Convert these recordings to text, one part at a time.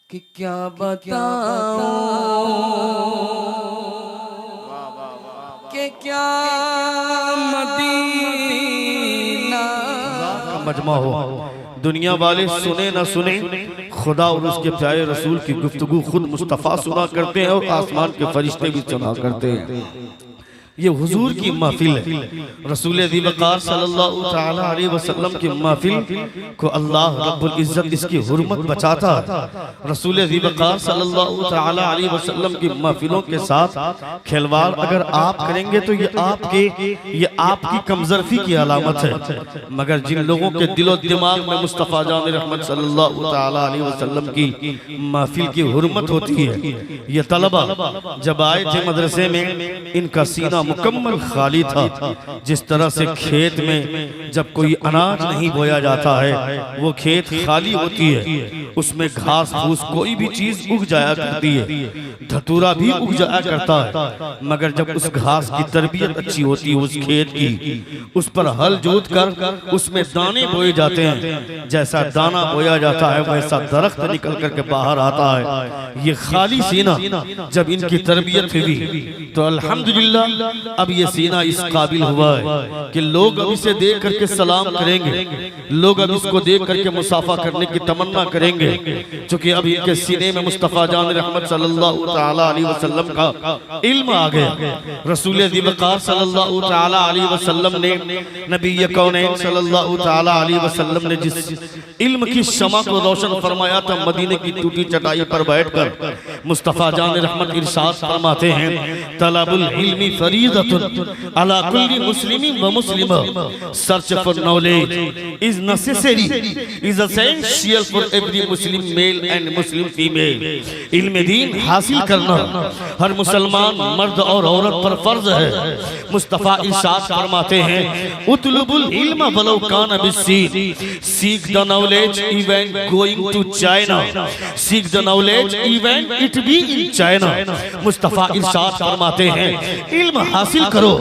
कि क्या बताऊं कि क्या मदीना का मजमा हो। दुनिया वाले सुने ना सुने, खुदा और उसके प्यारे रसूल की गुफ्तगू खुद मुस्तफ़ा सुना करते हैं और आसमान के फरिश्ते भी सुना करते हैं। ये हुजूर की महफिल है। रसूल ज़ीवकार सल्लल्लाहु तआला अलैहि वसल्लम की महफिल को अल्लाह रब्बुल इज्जत इसकी हुर्मत बचाता है। रसूल ज़ीवकार सल्लल्लाहु तआला अलैहि वसल्लम की महफिलों के साथ खिलवाड़ अगर आप करेंगे तो ये आपकी कमजरफी की अलामत है। मगर जिन लोगों के दिलो दिमाग में मुस्तफ़ा जान रहमत सल्लल्लाहु तआला अलैहि वसल्लम की महफिल की हुर्मत होती है, ये तलबा जब आए थे मदरसे में, इनका सीना मुकम्मल खाली था। जिस तरह से खेत में जब कोई अनाज नहीं बोया जाता है, वो खेत खाली होती है, उसमें घास फूस कोई भी चीज उग जाया करती है, धतूरा भी उग जाया करता है। मगर जब उस घास की तरबियत अच्छी होती है, उस खेत की, उस पर हल जोत कर उसमें दाने बोए जाते हैं, जैसा दाना बोया जाता है वैसा दरख्त निकल करके बाहर आता है। ये खाली सीना जब इनकी तरबियत हुई तो अल्हम्दुलिल्लाह अब ये सीना इस काबिल हुआ है कि लोग अब इसे देख करके सलाम करेंगे, लोग अब इसको देख करके मुसाफा करने की तमन्ना करेंगे, क्योंकि अब इनके सीने में मुस्तफ़ा जान रहमत सल्लल्लाहु तआला अलैहि वसल्लम का इल्म आ गया। रसूल ज़ीवकार सल्लल्लाहु तआला अलैहि वसल्लम ने, नबी कौनैन सल्लल्लाहु तआला अलैहि वसल्लम ने जिस इल्म की शमा को रोशन फरमाया था, मदीने की टूटी चटाई पर बैठकर मुस्तफ़ा जान रहमत इरशाद फरमाते हैं, तलबुल इल्मी फरीदतुन अला कुल्ली मुस्लिमिन व मुस्लिमा, search for knowledge is necessary, is essential for every Muslim male and Muslim female. इल्म दीन हासिल करना हर मुसलमान मर्द और औरत पर फर्ज है। मुस्तफ़ा इरशाद फरमाते हैं, उतलुबुल इल्म वलो कान बिस्सीन, seek the knowledge even going to China, seek the knowledge even it be in China. Mustafa इरशाद फरमाते हैं, इल्म हासिल करो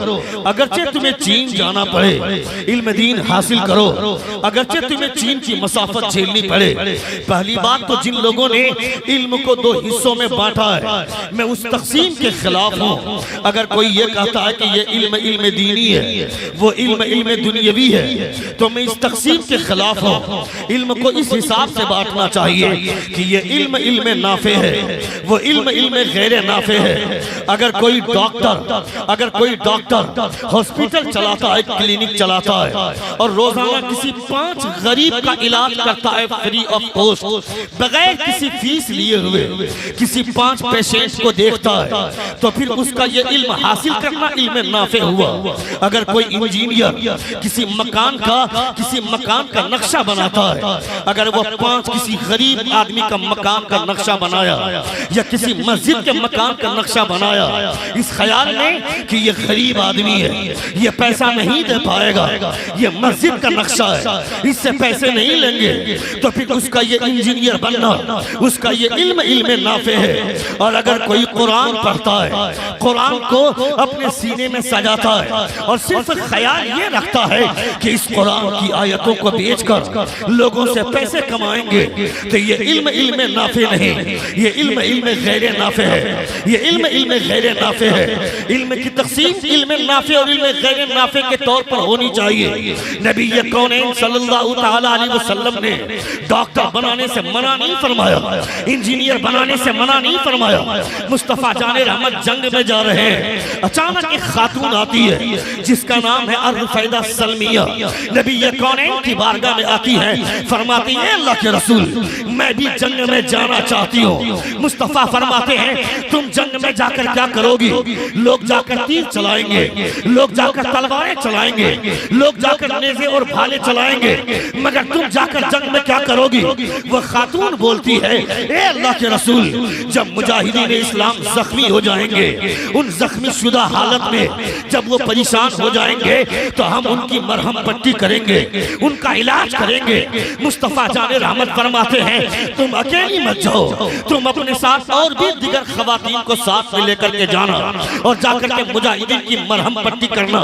अगरचे तुम्हें चीन जाना पड़े, इल्म दीन हासिल करो अगरचे तुम्हें चीन की मसाफत झेलनी पड़े। पहली बात तो जिन लोगों ने इल्म को दो हिस्सों में बांटा है, मैं उस तकसीम के खिलाफ हूँ। अगर कोई ये कहता है कि ये इल्म दीनी है, वो इल्म दुनियावी है, तो मैं इस तकसीम के खिलाफ हूँ। इल्म को इस हिसाब से बांटना चाहिए कि ये इल्म नाफे है, वो इल्म गैर नाफे है। अगर कोई डॉक्टर हॉस्पिटल चलाता है, क्लिनिक चलाता है और रोजाना किसी 5 गरीब का इलाज करता है फ्री ऑफ कॉस्ट, बगैर किसी फीस लिए हुए, किसी 5 पेशेंट को देखता है, तो फिर उसका ये इल्म हासिल करना इल्म नाफे हुआ। अगर कोई इंजीनियर किसी मकान का नक्शा बनाता है, अगर वो 5 किसी गरीब आदमी का मकान का नक्शा बनाया या किसी मस्जिद के मकान का नक्शा बनाया इस ख्याल में कि ये गरीब आदमी है, ये पैसा नहीं दे पाएगा, ये मस्जिद का नक्शा है, इससे पैसे नहीं लेंगे, तो फिर उसका ये इंजीनियर बनना, उसका ये इल्म नाफे है। और अगर कोई कुरान पढ़ता है, कुरान को अपने सीने में सजाता है और सिर्फ ख्याल ये रखता है कि इस कुरान की आयतों को बेचकर लोगों से पैसे कमाएंगे, तो ये इल्म नाफे नहीं, ये इल्म गैर नाफे है, ये इल्म गैर नाफे है। इल्म की तकसीम इल्म नाफे और इल्म गैर नाफे के तौर पर होनी चाहिए। नबी कौनैन सल्लल्लाहु तआला अलैहि वसल्लम ने डॉक्टर बनाने से मना नहीं फरमाया, इंजीनियर बनाने से मना नहीं फरमाया। मुस्तफ़ा जाने रहमत जंग में जा रहे हैं, अचानक एक खातून आती है जिसका नाम है अर्रुफैदा सलमिया। नबी कौनैन की बारगाह में आती है, फरमाती है, अल्लाह के रसूल मैं भी जंग में जाना चाहती हूँ। मुस्तफ़ा फरमाते हैं, तुम जंग में जाकर क्या करोगी? लोग जाकर तीर चलाएंगे, लोग जाकर तलवारें चलाएंगे, लोग जाकर नेज़े और भाले चलाएंगे, मगर तुम जाकर जंग में क्या करोगी? वो खातून बोलती है, ए अल्लाह के रसूल, जब मुजाहिदीन इस्लाम जख्मी हो जाएंगे, उन जख्मी शुदा हालत में जब वो परेशान हो जाएंगे तो हम उनकी मरहम पट्टी करेंगे, उनका इलाज करेंगे। मुस्तफा जाने रहमत फरमाते हैं तुम अकेली मत जाओ, तुम अपने साथ और भी दिगर खवातीन को साथ में लेकर के जाना और जाकर के मुजाहिदीन की मरहम पट्टी करना।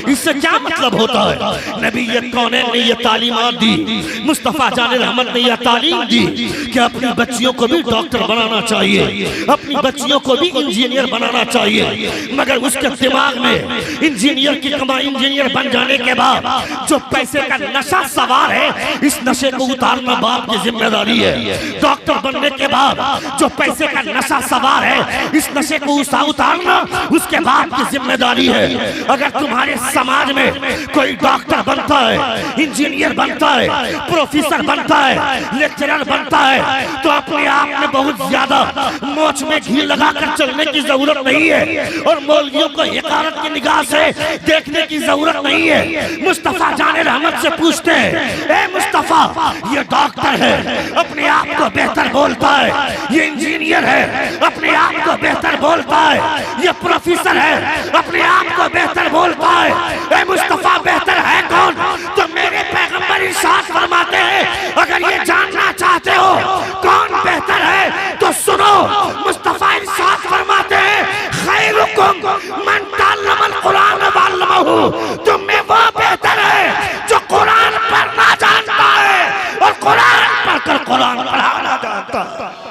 इससे क्या मतलब होता है? नबी कौनैन ने ये तालीमात दी, मुस्तफा जाने रहमत ने यह तालीम दी कि अपनी बच्चियों को भी डॉक्टर बनाना चाहिए, अपनी बच्चियों को भी इंजीनियर बनाना चाहिए। मगर उसके दिमाग में इंजीनियर की कमाई, इंजीनियर बन जाने के बाद जो पैसे का नशा सवार है, इस नशे को उतारना बाप की जिम्मेदारी है। डॉक्टर बनने के बाद जो पैसे का नशा सवार है, इस नशे को उतारना उसके बाप की जिम्मेदारी है। अगर तुम्हारे समाज में कोई डॉक्टर बनता है, इंजीनियर बनता है, प्रोफेसर बनता है, लेक्चरर बनता है, तो अपने आप में बहुत ज्यादा मोच में घी लगाकर चलने की जरूरत नहीं है और मौलवियों को हिकारत की निगाह से देखने की जरूरत नहीं है। मुस्तफा जाने रहमत से पूछते हैं, ए मुस्तफा, ये डॉक्टर है, अपने आप को बेहतर बोलता है, ये इंजीनियर है, अपने आप को बेहतर बोलता है, ये प्रोफेसर है, अपने आप को बेहतर बोलता है, ए मुस्तफा बेहतर है कौन? तो मेरे पैगंबर इरशाद फरमाते हैं, अगर ये जानना चाहते हो कौन बेहतर है तो सुनो। मुस्तफा इरशाद फरमाते हैं, खैरुकुम मन तअल्लमल कुरान व अल्लमहु, तुम में वो बेहतर है जो कुरान पढ़ना जानता है और कुरान पढ़कर कुरान पढ़ाना जानता है।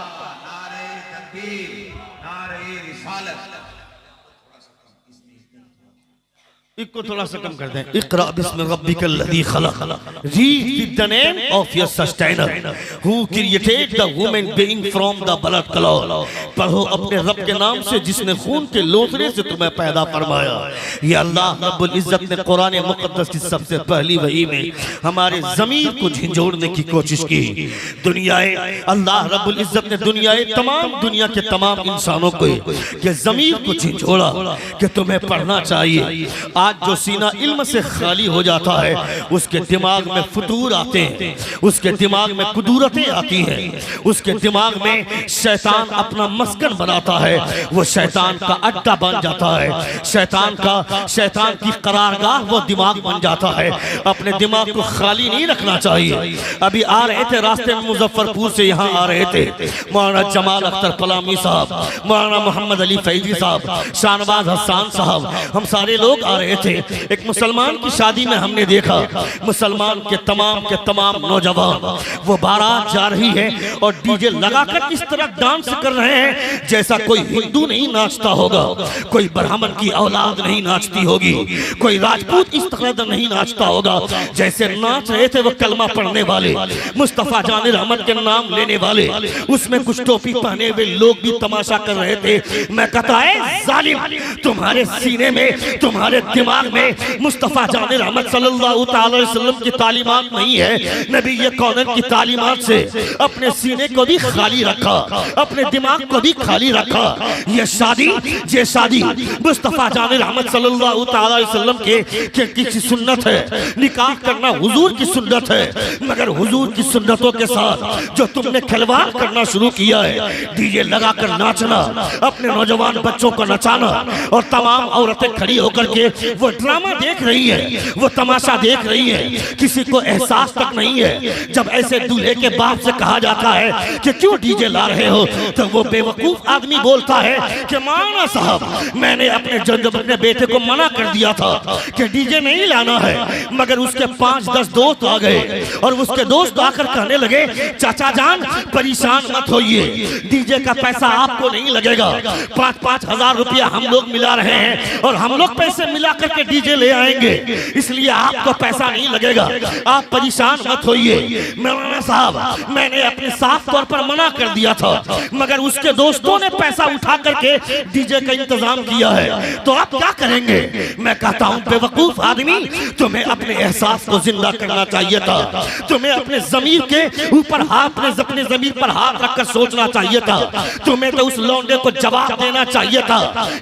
इसको थोड़ा सा कम कर दें। इक़रा बिस्मि रब्बिकल लज़ी खलक़, read the name of your sustainer who created the human being from the blood clot. पढ़ो अपने रब के नाम से जिसने खून के लोथरे से तुम्हें पैदा फरमाया। ये अल्लाह रब्बुल इज्जत ने कुरान मुक़द्दस की सबसे पहली वही में हमारे ज़मीर को झिंझोड़ने की कोशिश की। दुनियाए अल्लाह रब्बुल इज्जत ने दुनियाए तमाम दुनिया के तमाम इंसानों को के ज़मीर को झिंझोड़ा कि तुम्हें पढ़ना चाहिए। आज जो सीना इल्म से खाली हो जाता है, उसके दिमाग में फतूर आते हैं, उसके दिमाग में कुदूरतें आती हैं, उसके दिमाग में शैतान अपना मस्कन बनाता है, वो शैतान का अड्डा बन जाता है, शैतान की करारगाह वो दिमाग बन जाता है। अपने दिमाग को खाली नहीं रखना चाहिए। अभी आ रहे थे रास्ते में, मुजफ्फरपुर से यहाँ आ रहे थे, मौलाना जमाल अख्तर कलामी साहब, मौलाना मोहम्मद अली फैजी साहब, शाहनवाज हसन साहब, हम सारे लोग आ रहे थे। एक मुसलमान की शादी में हमने देखा मुसलमान के तमाम नौजवान वो बारात जा रही है और डीजे लगाकर इस तरह डांस कर रहे हैं जैसा कोई हिंदू नहीं नाचता होगा, कोई ब्राह्मण की औलाद नहीं नाचती होगी, कोई राजपूत इस तरह नहीं नाचता होगा। जैसे नाच रहे थे वो कलमा पढ़ने वाले, मुस्तफा जाने रहमत के नाम लेने वाले, उसमें कुछ टोपी पहने हुए लोग भी तमाशा कर रहे थे। मैं कहता है जालिम, तुम्हारे सीने में, तुम्हारे दिमाग में मुस्तफा जाने रहमत सल्लल्लाहु अलैहि वसल्लम की तालीमात नहीं है। नबी ये कौनैन की तालीमात से अपने सीने को भी खाली रखा, अपने दिमाग को भी खाली रखा। ये शादी मुस्तफा जाने रहमत सल्लल्लाहु अलैहि वसल्लम की सुन्नत है, निकाह करना हुजूर की सुन्नत है। मगर हुजूर की सुन्नतों के साथ जो तुमने खिलवाड़ करना शुरू किया है, डीजे लगाकर नाचना, अपने नौजवान बच्चों को नचाना और तमाम औरतें खड़ी होकर के वो ड्रामा देख रही है, वो तमाशा देख रही है, किसी को एहसास तक नहीं है। जब ऐसे दूल्हे के बाप से कहा जाता है कि क्यों डीजे ला रहे हो, तो वो बेवकूफ आदमी बोलता है कि मौलाना साहब मैंने अपने बेटे को मना कर दिया था कि डीजे नहीं लाना है। मगर उसके 5-10 दोस्त आ गए और उसके दोस्त आकर कहने लगे, चाचा जान परेशान मत होइए, डीजे का पैसा आपको नहीं लगेगा, 5-5 हजार रुपया हम लोग मिला रहे हैं और हम लोग पैसे मिला करके डीजे ले आएंगे, इसलिए आपको पैसा नहीं लगेगा, आप परेशान मत होइए। मौलाना साहब मैंने अपने साफ तौर पर मना कर दिया था, मगर उसके दोस्तों ने पैसा उठा करके डीजे का इंतजाम किया है, तो आप क्या करेंगे? मैं कहता हूँ बेवकूफ आदमी, तुम्हें अपने एहसास को जिंदा करना चाहिए था, तुम्हें अपने जमीर के ऊपर अपने जमीर पर हाथ रखकर सोचना चाहिए था, तुम्हें तो उस लौंडे को जवाब देना चाहिए था,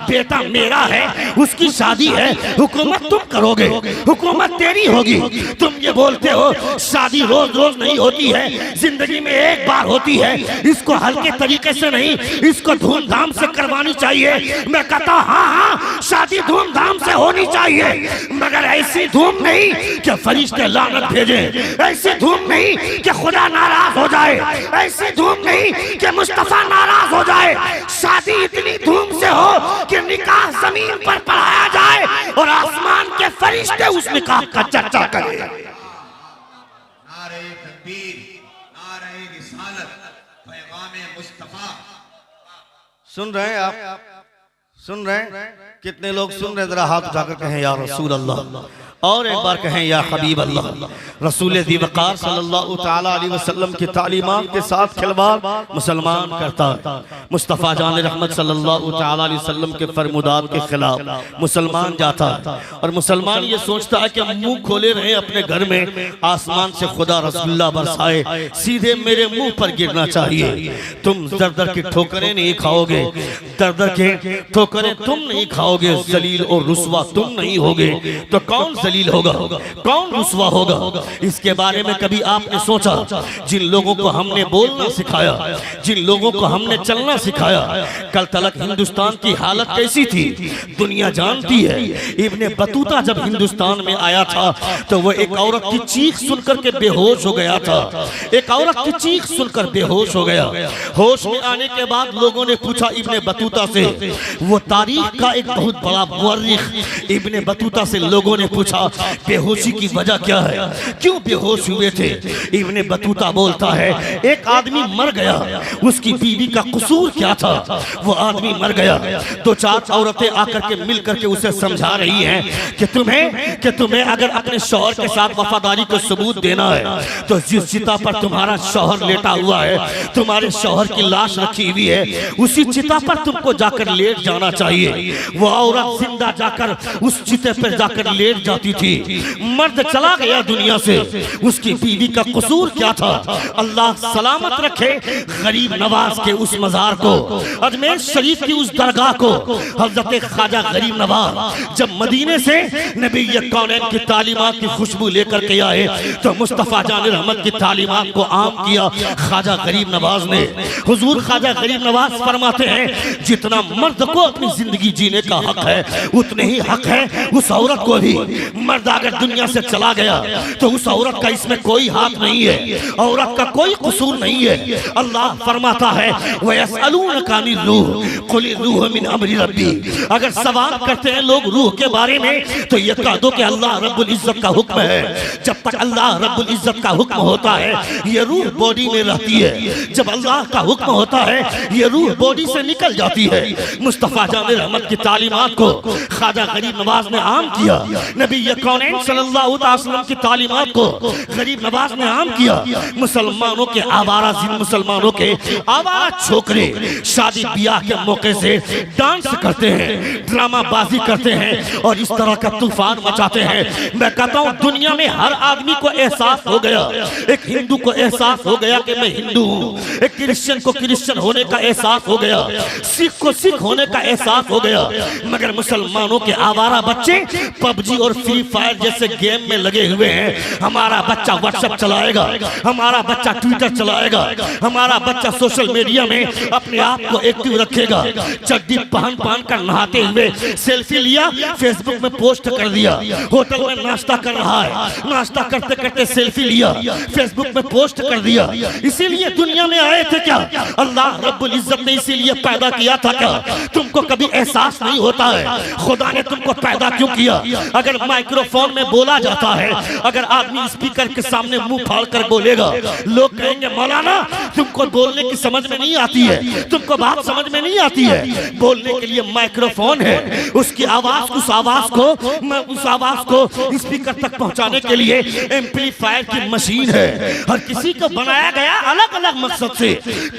बेटा मेरा है, उसकी शादी है, हुकूमत तुम करोगे, हुकूमत तेरी होगी। तुम ये बोलते हो शादी रोज रोज नहीं होती है, जिंदगी में एक बार होती है, इसको हल्के तरीके से नहीं, इसको धूमधाम से करवानी चाहिए। मैं कहता हाँ हाँ, शादी धूमधाम से होनी चाहिए, मगर ऐसी धूम नहीं कि फरिश्ते लानत भेजे, ऐसी धूम नहीं कि खुदा नाराज हो जाए, ऐसी धूम नहीं कि मुस्तफा नाराज हो जाए। शादी इतनी धूम से हो कि निकाह जमीन पर पढ़ाया जाए और आसमान के फरिश्ते उस निकाह का चर्चा करें। नारे तकबीर, नारे रिसालत, पैगाम मुस्तफा। सुन रहे हैं आप? सुन रहे हैं? कितने लोग सुन रहे? जरा हाथ उठाकर कहें या रसूल अल्लाह, और एक बार कहें या हबीब अल्लाह। रसूल दी वक़ार सल्लल्लाहु ताला अलैहि वसल्लम की तालीमात के साथ खिलवाड़ मुसलमान करता है। मुस्तफ़ा जान रहमत सल्लल्लाहु ताला अलैहि वसल्लम के फरमुदात के खिलाफ मुसलमान जाता है और मुसलमान ये सोचता है कि मुंह खोले रहे अपने घर में, आसमान से खुदा रसूलुल्लाह बरसाए, सीधे मेरे मुंह पर गिरना चाहिए। तुम दर दर की ठोकरें नहीं खाओगे, दर दर के ठोकरें तुम नहीं खाओगे, जलील और रुस्वा तुम नहीं होगे, तो कौन जलील होगा, कौन रुस्वा होगा? इसके बारे में कभी आपने सोचा? जिन लोगों को हमने बोलना सिखाया, जिन लोगों को हमने चलना सिखाया, कल तलक हिंदुस्तान की हालत कैसी थी दुनिया जानती है। इब्ने बतूता जब हिंदुस्तान में आया था तो वो एक औरत की चीख सुनकर के बेहोश हो गया था, एक औरत की चीख सुनकर बेहोश हो गया। होश में आने के बाद लोगों ने पूछा इब्ने बतूता से, वो तारीख का एक बहुत बड़ा मुअर्रिख इब्ने बतूता से लोगों ने पूछा बेहोशी की वजह क्या है, क्यों बेहोश हुए थे? इब्ने बतूता बोलता है एक आदमी मर गया, उसकी बीवी का कसूर क्या था? वो आदमी मर गया, तो चार औरतें आकर के मिल करके उसे समझा रही हैं कि तुम्हें अगर अपने शौहर के साथ वफादारी को सबूत देना है तो जिस चिता पर तुम्हारा शौहर लेटा हुआ है, तुम्हारे शौहर की लाश रखी हुई है, उसी चिता पर तुमको जाकर लेट जाना चाहिए। वो औरत जिंदा जाकर उस चिते पर जाकर लेट जाती थी। मर्द चला गया दुनिया से, उसकी बीवी का कसूर क्या था? अल्लाह सलामत रखे गरीब नवाज के उस मजार को, अजमेर शरीफ की उस दरगाह को हजरत ख्वाजा गरीब नवाज जब मदीने से नबी कौनैन की तालीमात की खुशबू लेकर के आए तो मुस्तफ़ा जान रहमत की तालीमात को आम किया ख्वाजा गरीब नवाज ने। हुजूर ख्वाजा गरीब नवाज फरमाते हैं जितना मर्द को अपनी जिंदगी जीने का हक है उतने ही हक है उस औरत को भी। मर्द अगर दुनिया से चला गया तो उस औरत का इसमें कोई हाथ नहीं है, औरत का कोई कसूर नहीं है। अल्लाह फरमाता है वयसअलूनका अनिर रूह कुल रूह मिन अमरि रब्बी। अगर सवाल करते हैं लोग रूह के बारे में तो ये कह दो कि अल्लाह रब्बुल इज्जत का हुक्म है। जब तक अल्लाह रब्बुल इज्जत का हुक्म होता है ये रूह बॉडी में रहती है, जब अल्लाह का हुक्म होता है ये रूह बॉडी से निकल जाती है। मुस्तफ़ा जान रहमत की तालीमात को ख्वाजा गरीब नवाज ने आम किया, नबी कौनैन सल्लल्लाहु अलैहि वसल्लम की तालीमात को गरीब नवाज ने आम किया। मुसलमानों के आवारा मुसलमानों के आवारा छोकरे शादी ब्याह के मौके से डांस करते हैं, ड्रामा बाजी करते हैं और इस तरह का तूफान मचाते हैं। मैं कहता हूँ दुनिया में हर आदमी को एहसास हो गया, एक हिंदू को एहसास हो गया कि मैं हिंदू हूँ, एक क्रिश्चियन को क्रिश्चियन होने का एहसास हो गया, सिख को सिख होने का एहसास हो गया। मगर मुसलमानों के आवारा बच्चे पबजी और फ्री फायर जैसे गेम में लगे हुए हैं। हमारा बच्चा व्हाट्सएप चलाएगा, हमारा बच्चा ट्विटर चलाएगा, हमारा बच्चा सोशल मीडिया में अपने आप को एक्टिव रखेगा। चड्डी पहन कर नहाते हुए सेल्फी लिया, फेसबुक में पोस्ट कर दिया। होटल में नाश्ता कर रहा है, नाश्ता करते करते सेल्फी लिया, फेसबुक में पोस्ट कर दिया। इसीलिए दुनिया में आए थे क्या? अल्लाह रब्बुल इज्जत ने इसीलिए पैदा किया था क्या? तुमको कभी एहसास नहीं होता है खुदा ने तुमको पैदा क्यों किया? अगर माइक्रोफोन में बोला जाता है, अगर आदमी स्पीकर के सामने मुंह फाड़ कर बोलेगा, लोग कहेंगे मौलाना तुमको बोलने की समझ में नहीं आती है, तुमको बात समझ में नहीं आती है। बोलने के लिए माइक्रोफोन है, उसकी आवाज उस आवाज को स्पीकर तक पहुंचाने के लिए एम्पलीफायर की मशीन है। हर किसी को बनाया गया अलग अलग मकसद से।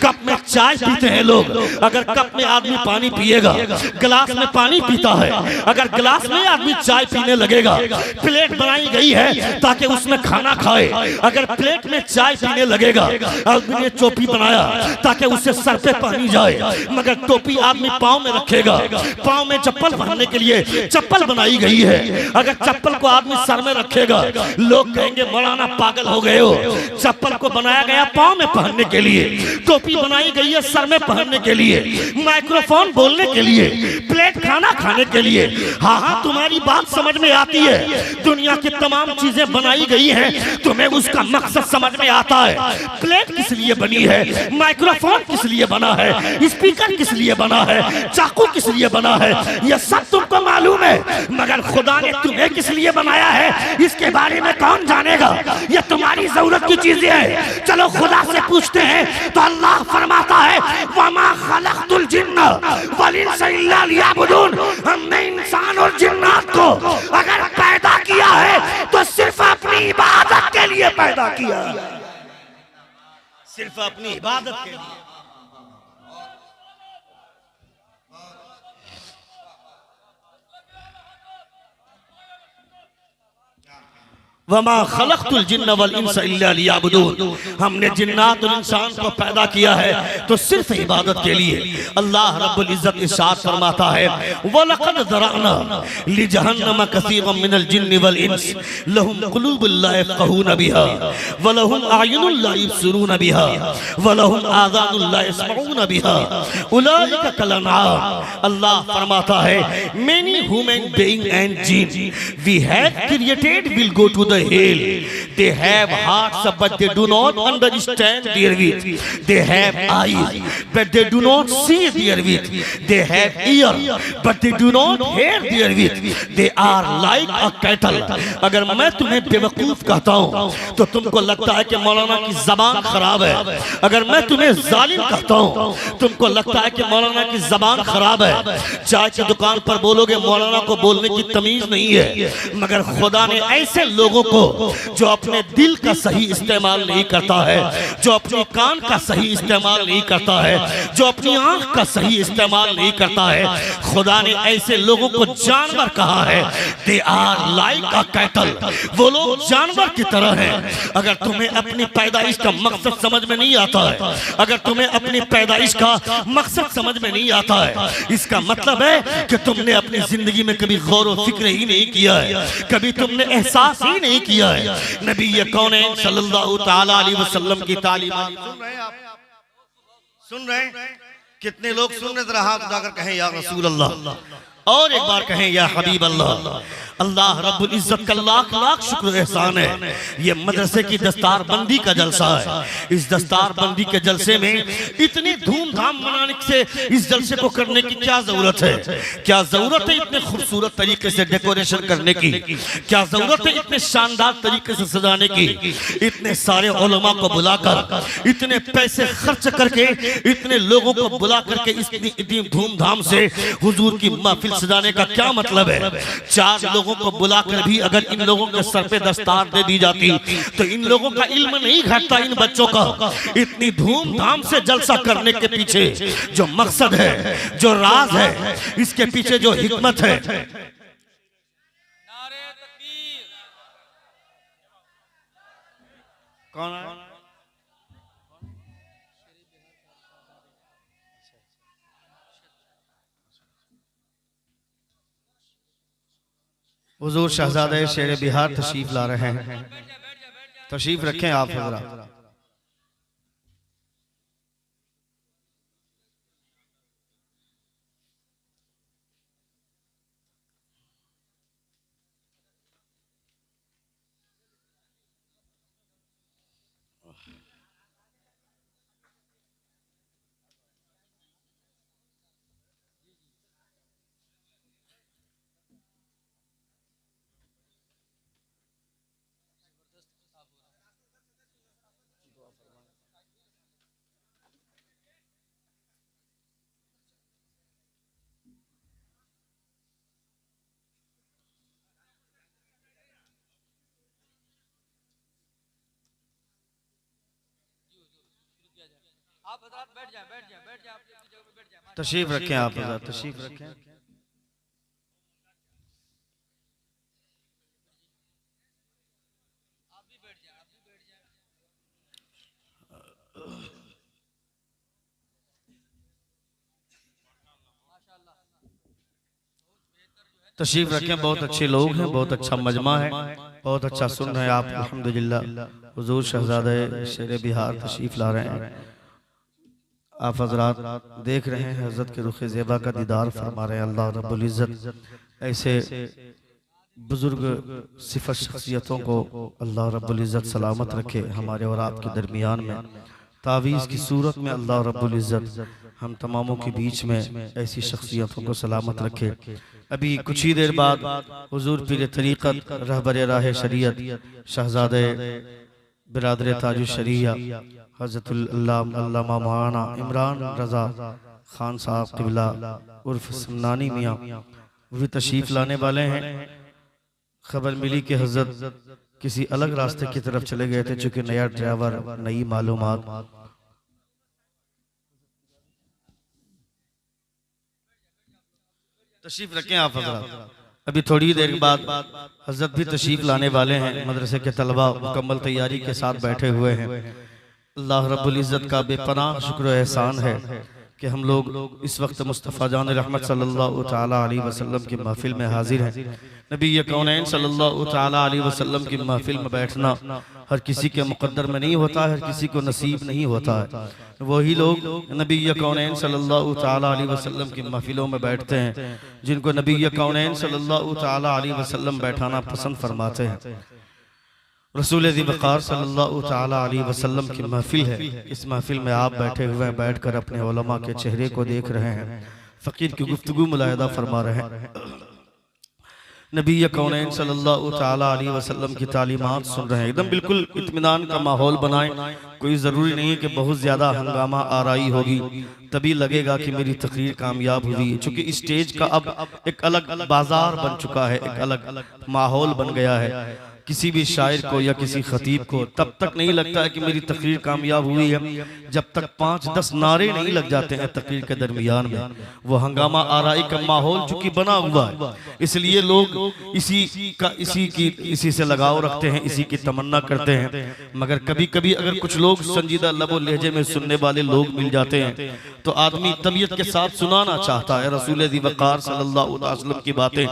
कप में चाय पीते हैं लोग, अगर कप में आदमी पानी पिएगा, गिलास में पानी पीता है, अगर गिलास में आदमी चाय पीने लगेगा। प्लेट बनाई गई है ताकि उसमें खाना खाए, अगर प्लेट में चाय पीने लगेगा। आदमी ने टोपी बनाया ताकि उसे सर पे पहनी जाए, मगर टोपी आदमी पाँव में रखेगा, पाँव में चप्पल पहनने के लिए चप्पल बनाई गई है। अगर चप्पल को आदमी सर में रखेगा लोग कहेंगे मौलाना पागल हो गए हो। चप्पल को बनाया गया पाँव में पहनने के लिए, टोपी बनाई गई है सर में पहनने के लिए, माइक्रोफोन बोलने के लिए, प्लेट खाना खाने के लिए। हाँ हाँ तुम्हारी बात समझ में आती है। दुनिया की तमाम चीजें बनाई गई हैं, तुम्हें उसका मकसद समझ में आता है। प्लेट किस लिए बनी है, माइक्रोफोन किस लिए बना है, स्पीकर किस लिए बना है, चाकू किस लिए बना है, यह सब तुमको मालूम है। मगर खुदा ने तुम्हें किस लिए बनाया है इसके बारे में कौन जानेगा। यह तुम्हारी जरूरत की चीजें हैं। चलो खुदा से पूछते हैं तो अल्लाह फरमाता है वमा खलक़तुल जिन्न वल इंसा इल्ला लियअबुदून। हमने इंसान और जिन्नात को अगर पैदा किया है तो सिर्फ अपनी इबादत के लिए पैदा किया, सिर्फ अपनी इबादत के लिए। वमा खलक़तुल जिन्न वल इंसा इल्ला लियअबुदून। हमने जिन्नात और इंसान को पैदा किया है तो सिर्फ इबादत के लिए। अल्लाह रब्बुल इज्जत इरशाद फरमाता है वलक़द ज़रअना लिजहन्नम कसीरम मिनल जिन्नि वल इंस लहुम क़ुलूबुन ला यफ़क़हून बिहा व लहुम अयुनुन ला युबसिरून बिहा व लहुम आज़ानुन ला यस्मऊन बिहा उलाइका कल अनआम। अल्लाह फरमाता है many human being and jinn we have created will go to hell. They have hearts but they do not understand therewith. They have eyes but they do not see therewith. They have ear but they do not hear therewith. They are like a cattle. अगर मैं तुम्हें बेवकूफ कहता हूँ तो तुमको लगता है कि मौलाना की जबान खराब है। अगर मैं तुम्हें जालिम कहता हूँ तुमको लगता है कि मौलाना की जबान खराब है। चाय की दुकान पर बोलोगे मौलाना को बोलने की तमीज नहीं है। मगर खुदा ने ऐसे लोगों को जो अपने दिल का सही इस्तेमाल नहीं करता है, जो अपने कान का सही इस्तेमाल नहीं करता है, जो अपनी आंख का सही इस्तेमाल नहीं करता है, खुदा ने ऐसे लोगों को जानवर कहा है। They are like a cattle. वो लोग जानवर की तरह हैं। अगर तुम्हें अपनी पैदाइश का मकसद समझ में नहीं आता है, अगर तुम्हें अपनी पैदाइश का मकसद समझ में नहीं आता है, इसका मतलब है कि तुमने अपनी जिंदगी में कभी गौर व फिक्र ही नहीं किया है, कभी तुमने एहसास ही नहीं किया है। नबी कौनैन सल्लल्लाहु तआला अलैहि वसल्लम की तालीम सुन रहे हैं आप? सुन रहे हैं? कितने लोग सुन रहे? जरा हाथ उठाकर कहें या रसूल अल्लाह, और एक बार कहें या हबीब अल्लाह। अल्लाह रब्बुल इज्जत का लाख लाख शुक्र एहसान है। ये मदरसे की दस्तार बंदी का जलसा है। इस दस्तार बंदी के जलसे में इतनी धूमधाम मनाने से इस जलसे को करने की क्या जरूरत है? क्या जरूरत है इतने खूबसूरत तरीके से डेकोरेशन करने की? क्या जरूरत है इतने शानदार तरीके से सजाने की? इतने सारे उलमा को बुलाकर, इतने पैसे खर्च करके, इतने लोगों को बुला करके इतनी धूमधाम से हुजूर की महफिल सजाने का क्या मतलब है? चार लोगों को बुलाकर भी अगर इन लोगों के सर पे दस्तार दे दी जाती तो इन लोगों का इल्म नहीं घटता। इन बच्चों का इतनी धूमधाम से जलसा करने के पीछे जो मकसद है, जो राज है, इसके पीछे जो हिकमत है, कौन है? हुजूर शहजादे शेर बिहार तशरीफ ला रहे हैं। तशरीफ रखें आप हजरा। तशरीफ रखें आप हजरा, तशरीफ रखें। तशरीफ रखें। बहुत अच्छे लोग हैं, बहुत अच्छा मजमा है, बहुत अच्छा सुन रहे हैं आप। अल्हम्दुलिल्लाह हुजूर शहजादे शेर बिहार तशरीफ ला रहे हैं। आप हजरात देख रहे हैं हजरत के रुख ज़ेबा का दीदार फरमा रहे हैं। अल्लाह रब्बुल इज़्ज़त ऐसे बुजुर्ग सिफत शख्सियतों को अल्लाह रब्बुल इज़्ज़त सलामत रखे हमारे और आपके दरमियान में। तावीज़ की सूरत में अल्लाह रब्बुल इज़्ज़त हम तमामों के बीच में ऐसी शख्सियतों को सलामत रखे। अभी कुछ ही देर बाद हुजूर पीर तरीक़त रहबर राह शरीयत शहजादे बिरादर ताजु शरिया हज़रतुल अल्लामा मौलाना इमरान रज़ा खान साहब क़िबला उर्फ सुन्नानी मियाँ भी तशरीफ़ लाने वाले हैं। खबर मिली कि हज़रत किसी अलग रास्ते की तरफ चले गए थे, चूँकि नया ड्राइवर, नई मालूमात। तशरीफ रखें आप हज़रात। अभी थोड़ी देर बाद हज़रत भी तशरीफ लाने वाले हैं। मदरसे के तलबा मुकम्मल तैयारी के साथ बैठे हुए हैं। अल्लाह रब्बुल इज़्ज़त का बेपनाह शुक्र एहसान है कि हम लोग इस वक्त मुस्तफ़ा जान रहमत सल्लल्लाहु ताला अलैहि वसल्लम की महफिल में हाजिर हैं। नबी कौनैन सल्लल्लाहु ताला अलैहि वसल्लम की महफिल में बैठना हर किसी के मुक़द्दर में नहीं होता है, हर किसी को नसीब नहीं होता है। वही लोग नबी कौनैन सल्लल्लाहु ताला अलैहि वसल्लम की महफिलों में बैठते हैं जिनको नबी कौनैन सल्लल्लाहु ताला अलैहि वसल्लम बैठाना पसंद फरमाते हैं। रसूल ज़िबकार सल्लल्लाहु ताला अलैहि वसल्लम की महफिल है। इस महफिल में आप बैठे हुए हैं, बैठकर अपने उलमा के चेहरे को देख रहे हैं, फ़कीर की गुफ्तगू मुलाहिदा फरमा रहे हैं, नबी कौनैन सल्लल्लाहु ताला अलैहि वसल्लम की तालीमात सुन रहे हैं। एकदम बिल्कुल इत्मीनान का माहौल बनाएं। कोई ज़रूरी नहीं है कि बहुत ज़्यादा हंगामा आराई होगी तभी लगेगा कि मेरी तकरीर कामयाब हुई है, चूँकि स्टेज का अब एक अलग बाजार बन चुका है, एक अलग माहौल बन गया है। किसी भी शायर को या किसी खतीब को तब तक नहीं लगता है कि मेरी तकरीर कामयाब हुई है जब तक 5-10 नारे नहीं लग जाते हैं तकरीर के दरमियान में। वो हंगामा आराई का माहौल चूंकि बना हुआ है, इसलिए लोग इसी से लगाव रखते हैं, इसी की तमन्ना करते हैं। मगर कभी कभी अगर कुछ लोग संजीदा लबो लहजे में सुनने वाले लोग मिल जाते हैं तो आदमी तबीयत के साथ सुनाना चाहता है। रसूल ज़िबकार सल्लल्लाहु अलैहि वसल्लम की बातें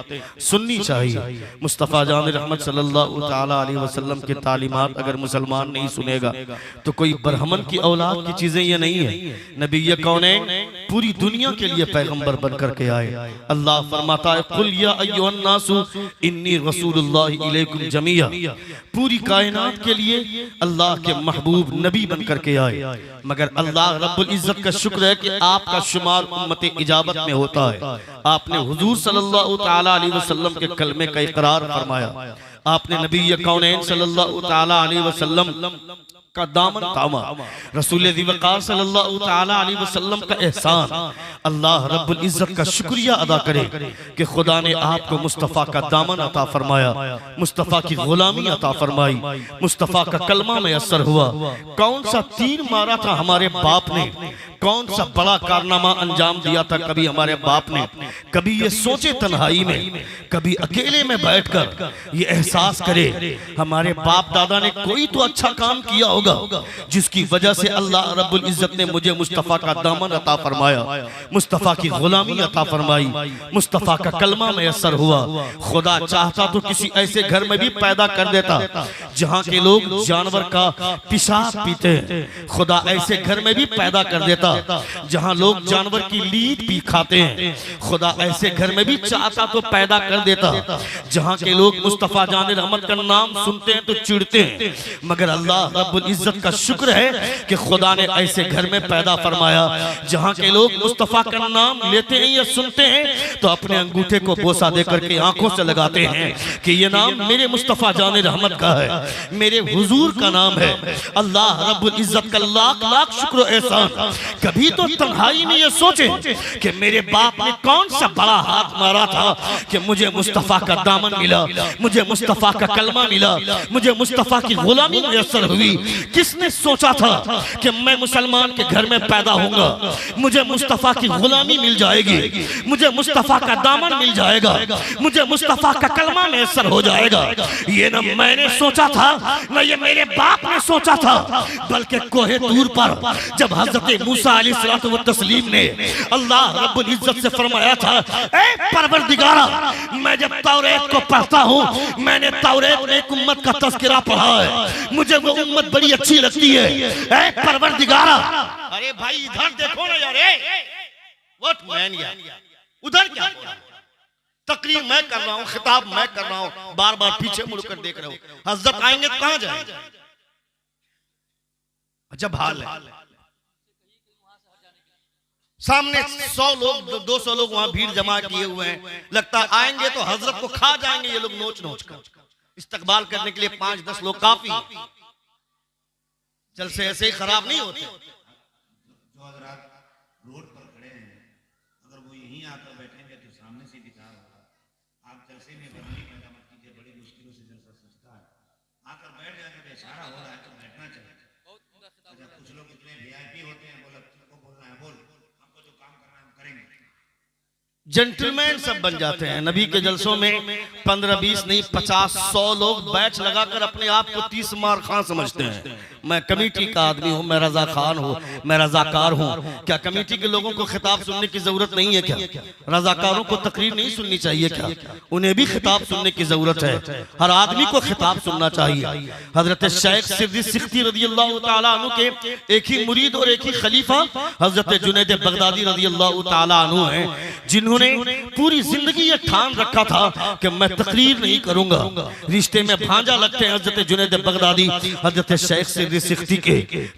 सुननी चाहिए। मुस्तफ़ा जान रहमत सल्लल्लाहु ताला अलैहि वसल्लम के तालीमात अगर मुसलमान नहीं सुनेगा तो कोई बरहमन की औलाद की चीजें ये नहीं है। नबी कौनैन पूरी दुनिया के लिए पैगंबर बनकर के आए। अल्लाह फरमाता है कुल या अय्युहन नासु इन्नी रसूलुल्लाहि इलैकुम जमीआ। पूरी कायनात के लिए अल्लाह के महबूब नबी बनकर के आए। मगर अल्लाह रब्बुल इज़्ज़त का शुक्र है कि आपका शुमार उम्मत इजाबत में होता है। आपने हुजूर सल्लल्लाहु ताला अलैहि वसल्लम के कलमे का इकरार फरमाया। आपने नबी कौनैन सल्लल्लाहु ताला अलैहि वसल्लम का दामन थामा। रसूल ज़िबकार सल्लल्लाहु ताला अलैहि वसल्लम का एहसान अल्लाह रब्बुल इज़्ज़त का शुक्रिया अदा करे कि खुदा ने आपको मुस्तफ़ा का दामन अता फरमाया, मुस्तफ़ा की गुलामी अता फरमाई, मुस्तफ़ा का कलमा मैसर हुआ। कौन सा तीर मारा था हमारे बाप ने, कौन सा बड़ा कारनामा अंजाम दिया था कभी हमारे बाप ने। कभी ये सोचे तन्हाई में, कभी अकेले में बैठकर ये एहसास करे हमारे बाप दादा ने कोई तो अच्छा काम किया होगा जिसकी वजह से अल्लाह रब्बुल इज़्ज़त ने मुझे मुस्तफ़ा का दामन अता फरमाया, मुस्तफ़ा की गुलामी अता फरमाई, मुस्तफ़ा का कलमा मैसर हुआ। खुदा चाहता तो किसी ऐसे घर में भी पैदा कर देता जहाँ के लोग जानवर का पेशाब पीते हैं। खुदा ऐसे घर में भी पैदा कर देता जहां लोग जानवर की लीद भी खाते हैं। खुदा ऐसे घर में भी चाहता तो पैदा कर देता जहां के लोग मुस्तफ़ा जान रहमत का नाम सुनते हैं तो चिढ़ते हैं। मगर अल्लाह रब्बुल इज़्ज़त का शुक्र है कि खुदा ने ऐसे घर में पैदा फरमाया जहां के लोग मुस्तफ़ा का नाम लेते हैं या सुनते हैं तो अपने अंगूठे को बोसा देकर के आंखों से लगाते हैं कि ये नाम मेरे मुस्तफ़ा जान रहमत का है, मेरे हुजूर का नाम है। अल्लाह रब्बुल इज़्ज़त का लाख लाख शुक्र एहसान। कभी तो तन्हाई में ये सोचे कि मेरे बाप ने कौन सा बड़ा हाथ मारा था कि मुझे मुस्तफ़ा का दामन मिला, मुझे मुस्तफ़ा का कलमा मिला, मुझे मुस्तफ़ा की गुलामी मैसर हुई। किसने सोचा था कि मैं मुसलमान के घर में पैदा होऊंगा, मुझे मुस्तफ़ा की गुलामी मिल जाएगी, मुझे मुस्तफ़ा का दामन मिल जाएगा, मुझे मुस्तफ़ा का कलमा मैसर हो जाएगा। ये ना मैंने सोचा था ना ये मेरे बाप ने सोचा था, बल्कि कोहे तूर पर जब हज़रत मूसा मूसा अलैहिस्सलातु व तस्लीम ने अल्लाह रब्बुल इज्जत से फरमाया था, ए परवरदिगारा, मैं जब तौरात को पढ़ता हूँ, मैंने तौरात में एक उम्मत का तज़किरा पढ़ा है, मुझे वो उम्मत बड़ी अच्छी लगती है। ए परवरदिगारा, अरे भाई इधर देखो ना यार, व्हाट मैन यार, उधर क्या तकरीर मैं कर रहा हूँ, खिताब मैं कर रहा हूँ, बार बार पीछे मुड़कर देख रहे हो। हजरत आएंगे तो कहां जाएंगे? जब हाल है सामने 100 लोग 200 लोग वहां भीड़ जमा किए हुए हैं, लगता है आएंगे तो हजरत को खा जाएंगे ये लोग नोच नोच कर। इस्तकबाल करने के लिए 5-10 लोग काफी, जलसे ऐसे ही खराब नहीं होते। जो हजरात रोड पर खड़े हैं, अगर वो यहीं आकर बैठेंगे तो सामने से दिखा होगा। आप जलसे में बदली पैदा मत कीजिए, बड़ी मुश्किलों से जलसा सजता है। आकर बैठ जाएंगे तो इशारा हो रहा है तो बैठना चाहिए। कुछ लोग इतने वीआईपी होते हैं, बोलना है बोल, हमको जो काम करना है हम करेंगे। जेंटलमैन सब बन जाते हैं। नबी के जलसों में 15-20 नहीं 50-100 लोग बैच लगाकर अपने आप को 30 मार खान समझते हैं। मैं कमेटी का आदमी हूं, मैं रजा खान हूं, मैं रजाकार हूं। क्या कमेटी के लोगों को खिताब सुनने की जरूरत नहीं है क्या? रजाकारों को तकरीर नहीं सुननी चाहिए क्या? उन्हें भी खिताब सुनने की जरूरत है। हर आदमी को खिताब सुनना चाहिए। हजरत शेख सिद्दी सिख्ती रज़ियल्लाहु ताला अन्हु के एक ही मुरीद और एक ही खलीफा हजरत जुनैद बगदादी रज़ियल्लाहु ताला अन्हु हैं, जिन्होंने पूरी जिंदगी ये ठान रखा था कि मैं तकरीर नहीं करूंगा। रिश्ते में भांजा लगते हैं हजरत जुनैद बगदादी हजरत शेख सिद्दी सिख्ती के,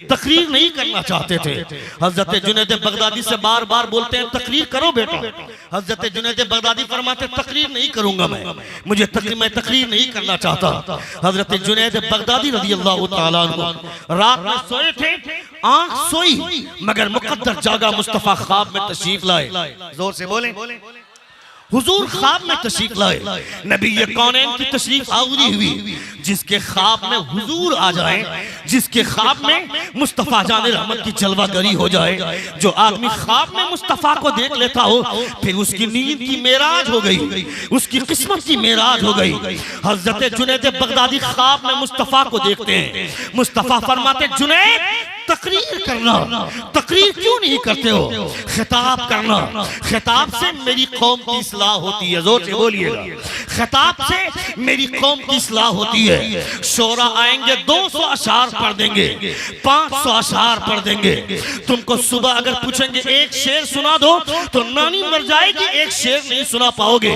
तकरीर नहीं करना चाहते थे। हजरत जुनैद बगदादी से बार बार बोलते हैं तकरीर करो बेटा। हजरत जुनैद बगदादी फरमाते तकरीर नहीं करूंगा, मैं तकरीर नहीं करना चाहता। हजरत जुनैद बगदादी रज़ियल्लाहु ताला अन्हु रात में सोए थे, आंख सोई मगर मुकद्दर जागा, मुस्तफा ख्वाब में तशरीफ लाए। जोर से बोले, हुजूर ख्वाब में तशरीफ लाए। नबी ये कौनैन की तशरीफ आवरी हुई। जिसके ख्वाब में हुजूर आ जाए, जिसके ख्वाब में मुस्तफा जाने रहमत की जलवागरी हो जाए, जो आदमी ख्वाब में मुस्तफा को देख लेता हो, फिर उसकी नींद की मेराज हो गई, उसकी किस्मत की मेराज हो गई। हजरत जुनैद बगदादी ख्वाब में मुस्तफा को देखते हैं। मुस्तफा फरमाते जुनैद तकरीर करना, तकरीर क्यों नहीं करते हो? खिताब करना, खिताब से मेरी कौम की इस्लाह होती है। जोर से बोलिएगा, खिताब से मेरी कौम की इस्लाह होती है। शोरा आएंगे 200 अशार पढ़ देंगे, 500 अशार पढ़ देंगे। तुमको सुबह अगर पूछेंगे एक शेर सुना दो तो नानी मर जाएगी, एक शेर नहीं सुना पाओगे।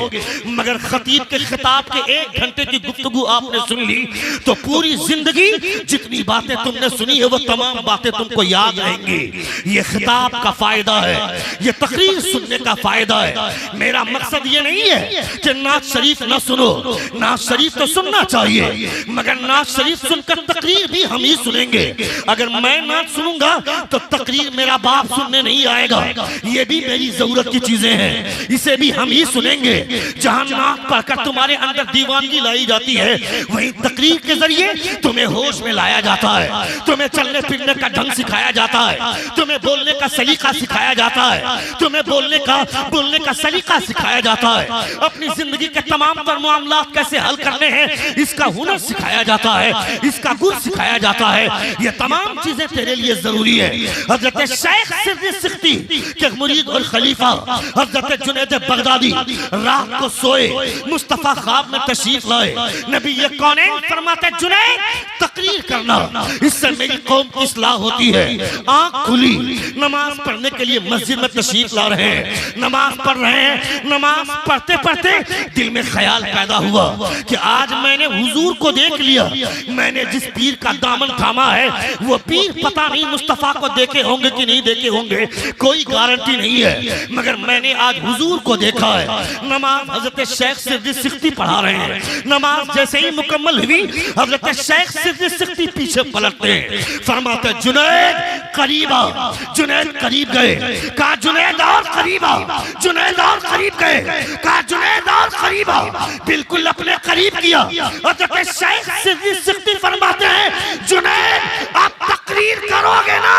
मगर खतीब के खिताब के 1 घंटे की गुफ्तगू आपने सुन ली तो पूरी जिंदगी जितनी बातें तुमने सुनी है वो तमाम बातें तुमको याद रहेंगी। ये खिताब का फायदा है, ये तकरीर सुनने का फायदा है। मेरा मकसद ये नहीं है कि नात शरीफ न सुनो, नात शरीफ तो सुनना चाहिए, मगर नात शरीफ सुनकर तकरीर भी हम ही सुनेंगे। अगर मैं नात सुनूंगा तो तकरीर मेरा बाप सुनने नहीं आएगा। ये भी मेरी जरूरत की चीजें हैं, इसे भी हम ही सुनेंगे। जहां नात पढ़कर तुम्हारे अंदर दीवानगी लाई जाती है, वहीं तकरीर के जरिए तुम्हें होश में लाया जाता है, तुम्हें चलने फिरने का ढंग सिखाया जाता है, तुम्हें बोलने का सलीका सिखाया जाता है, तुम्हें बोलने का सलीका सिखाया जाता है। अपनी जिंदगी के तमाम तर मामला कैसे हल करने हैं इसका हुनर सिखाया जाता है, इसका गुण सिखाया जाता है। ये तमाम चीजें तेरे लिए जरूरी है। हजरत शेख सिद्दी सिख्ती के मुरीद और खलीफा हजरत जुनैद बगदादी रात को सोए, मुस्तफा ख्वाब में तशरीफ लाए। नबी ये कौनैन फरमाते जुनैद तकरीर करना, इससे मेरी कौम की इस्लाह होती है। आंख खुली, नमाज पढ़ने के लिए मस्जिद में तशरीफ ला रहे हैं, नमाज पढ़ रहे हैं। नमाज पढ़ते पढ़ते दिल में ख्याल पैदा हुआ कि आज मैंने हुजूर को देख लिया, मैंने जिस पीर का दामन थामा है वो पीर पता नहीं मुस्तफा को देखे होंगे कि नहीं देखे होंगे, कोई गारंटी नहीं है, मगर मैंने आज हुजूर को देखा है। नमाज हजरत शेख सिद्दी सिख्ती पढ़ा रहे हैं। नमाज जैसे ही मुकम्मल हुई हजरत शेख सिद्दी सिख्ती पीछे पलटते हैं, फरमाते जुनैद करीब आ। जुनैद करीब गए, कहा जुनैद और करीब आ, जुनैद और करीब गए, कहा जुनैद और करीब आ। बिल्कुल अपने करीब किया। हजरत शेख सिद्दी सिख्ती फरमाते हैं जुनैद आप तकरीर करोगे ना?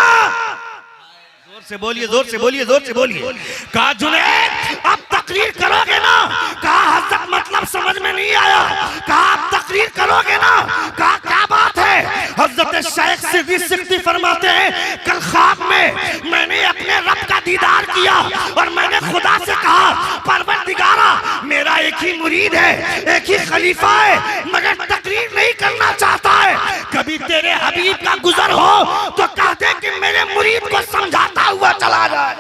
जोर से बोलिए, जोर से बोलिए, जोर से बोलिए। कहा जुनैद आप तकरीर करोगे ना? कहा हजरत मतलब समझ में नहीं आया। कहा आप तकरीर करोगे ना? कहा क्या बात है? हजरत शेख सिद्दी सिक्ती फरमाते हैं कल ख्वाब में मैंने अपने रब का दीदार किया और मैंने खुदा से कहा परवरदिगारा मेरा एक ही मुरीद है, एक ही खलीफा है, मगर तकरीर नहीं करना चाहता है। कभी तेरे हबीब का गुजर हो तो कह दे कि मेरे मुरीद को समझाता हुआ चला जाए।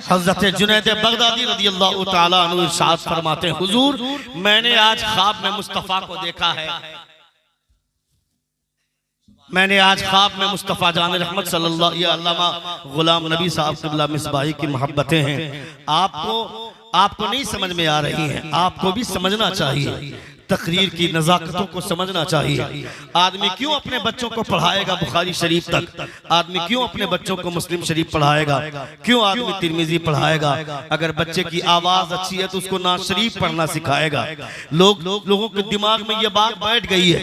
हज़रत जुनैद बगदादी रज़ियल्लाहु ताला अन्हु इरशाद फरमाते हैं हुजूर मैंने आज ख्वाब में मुस्तफ़ा को देखा है। मैंने आज ख्वाब में मुस्तफ़ा जान रहमत सल्लल्लाहु अलैहि अल्लामा गुलाम नबी साहब क़िबला मिसबाही की मोहब्बतें हैं। आपको नहीं समझ में आ रही हैं, आपको भी समझना चाहिए। तकरीर की नज़ाकतों को समझना चाहिए। आदमी क्यों अपने बच्चों को पढ़ाएगा बुखारी शरीफ तक, आदमी क्यों अपने बच्चों को मुस्लिम शरीफ पढ़ाएगा, क्यों आदमी तिरमिजी पढ़ाएगा। अगर बच्चे की आवाज अच्छी है तो उसको नाज शरीफ पढ़ना सिखाएगा। लोगों के दिमाग में ये बात बैठ गई है,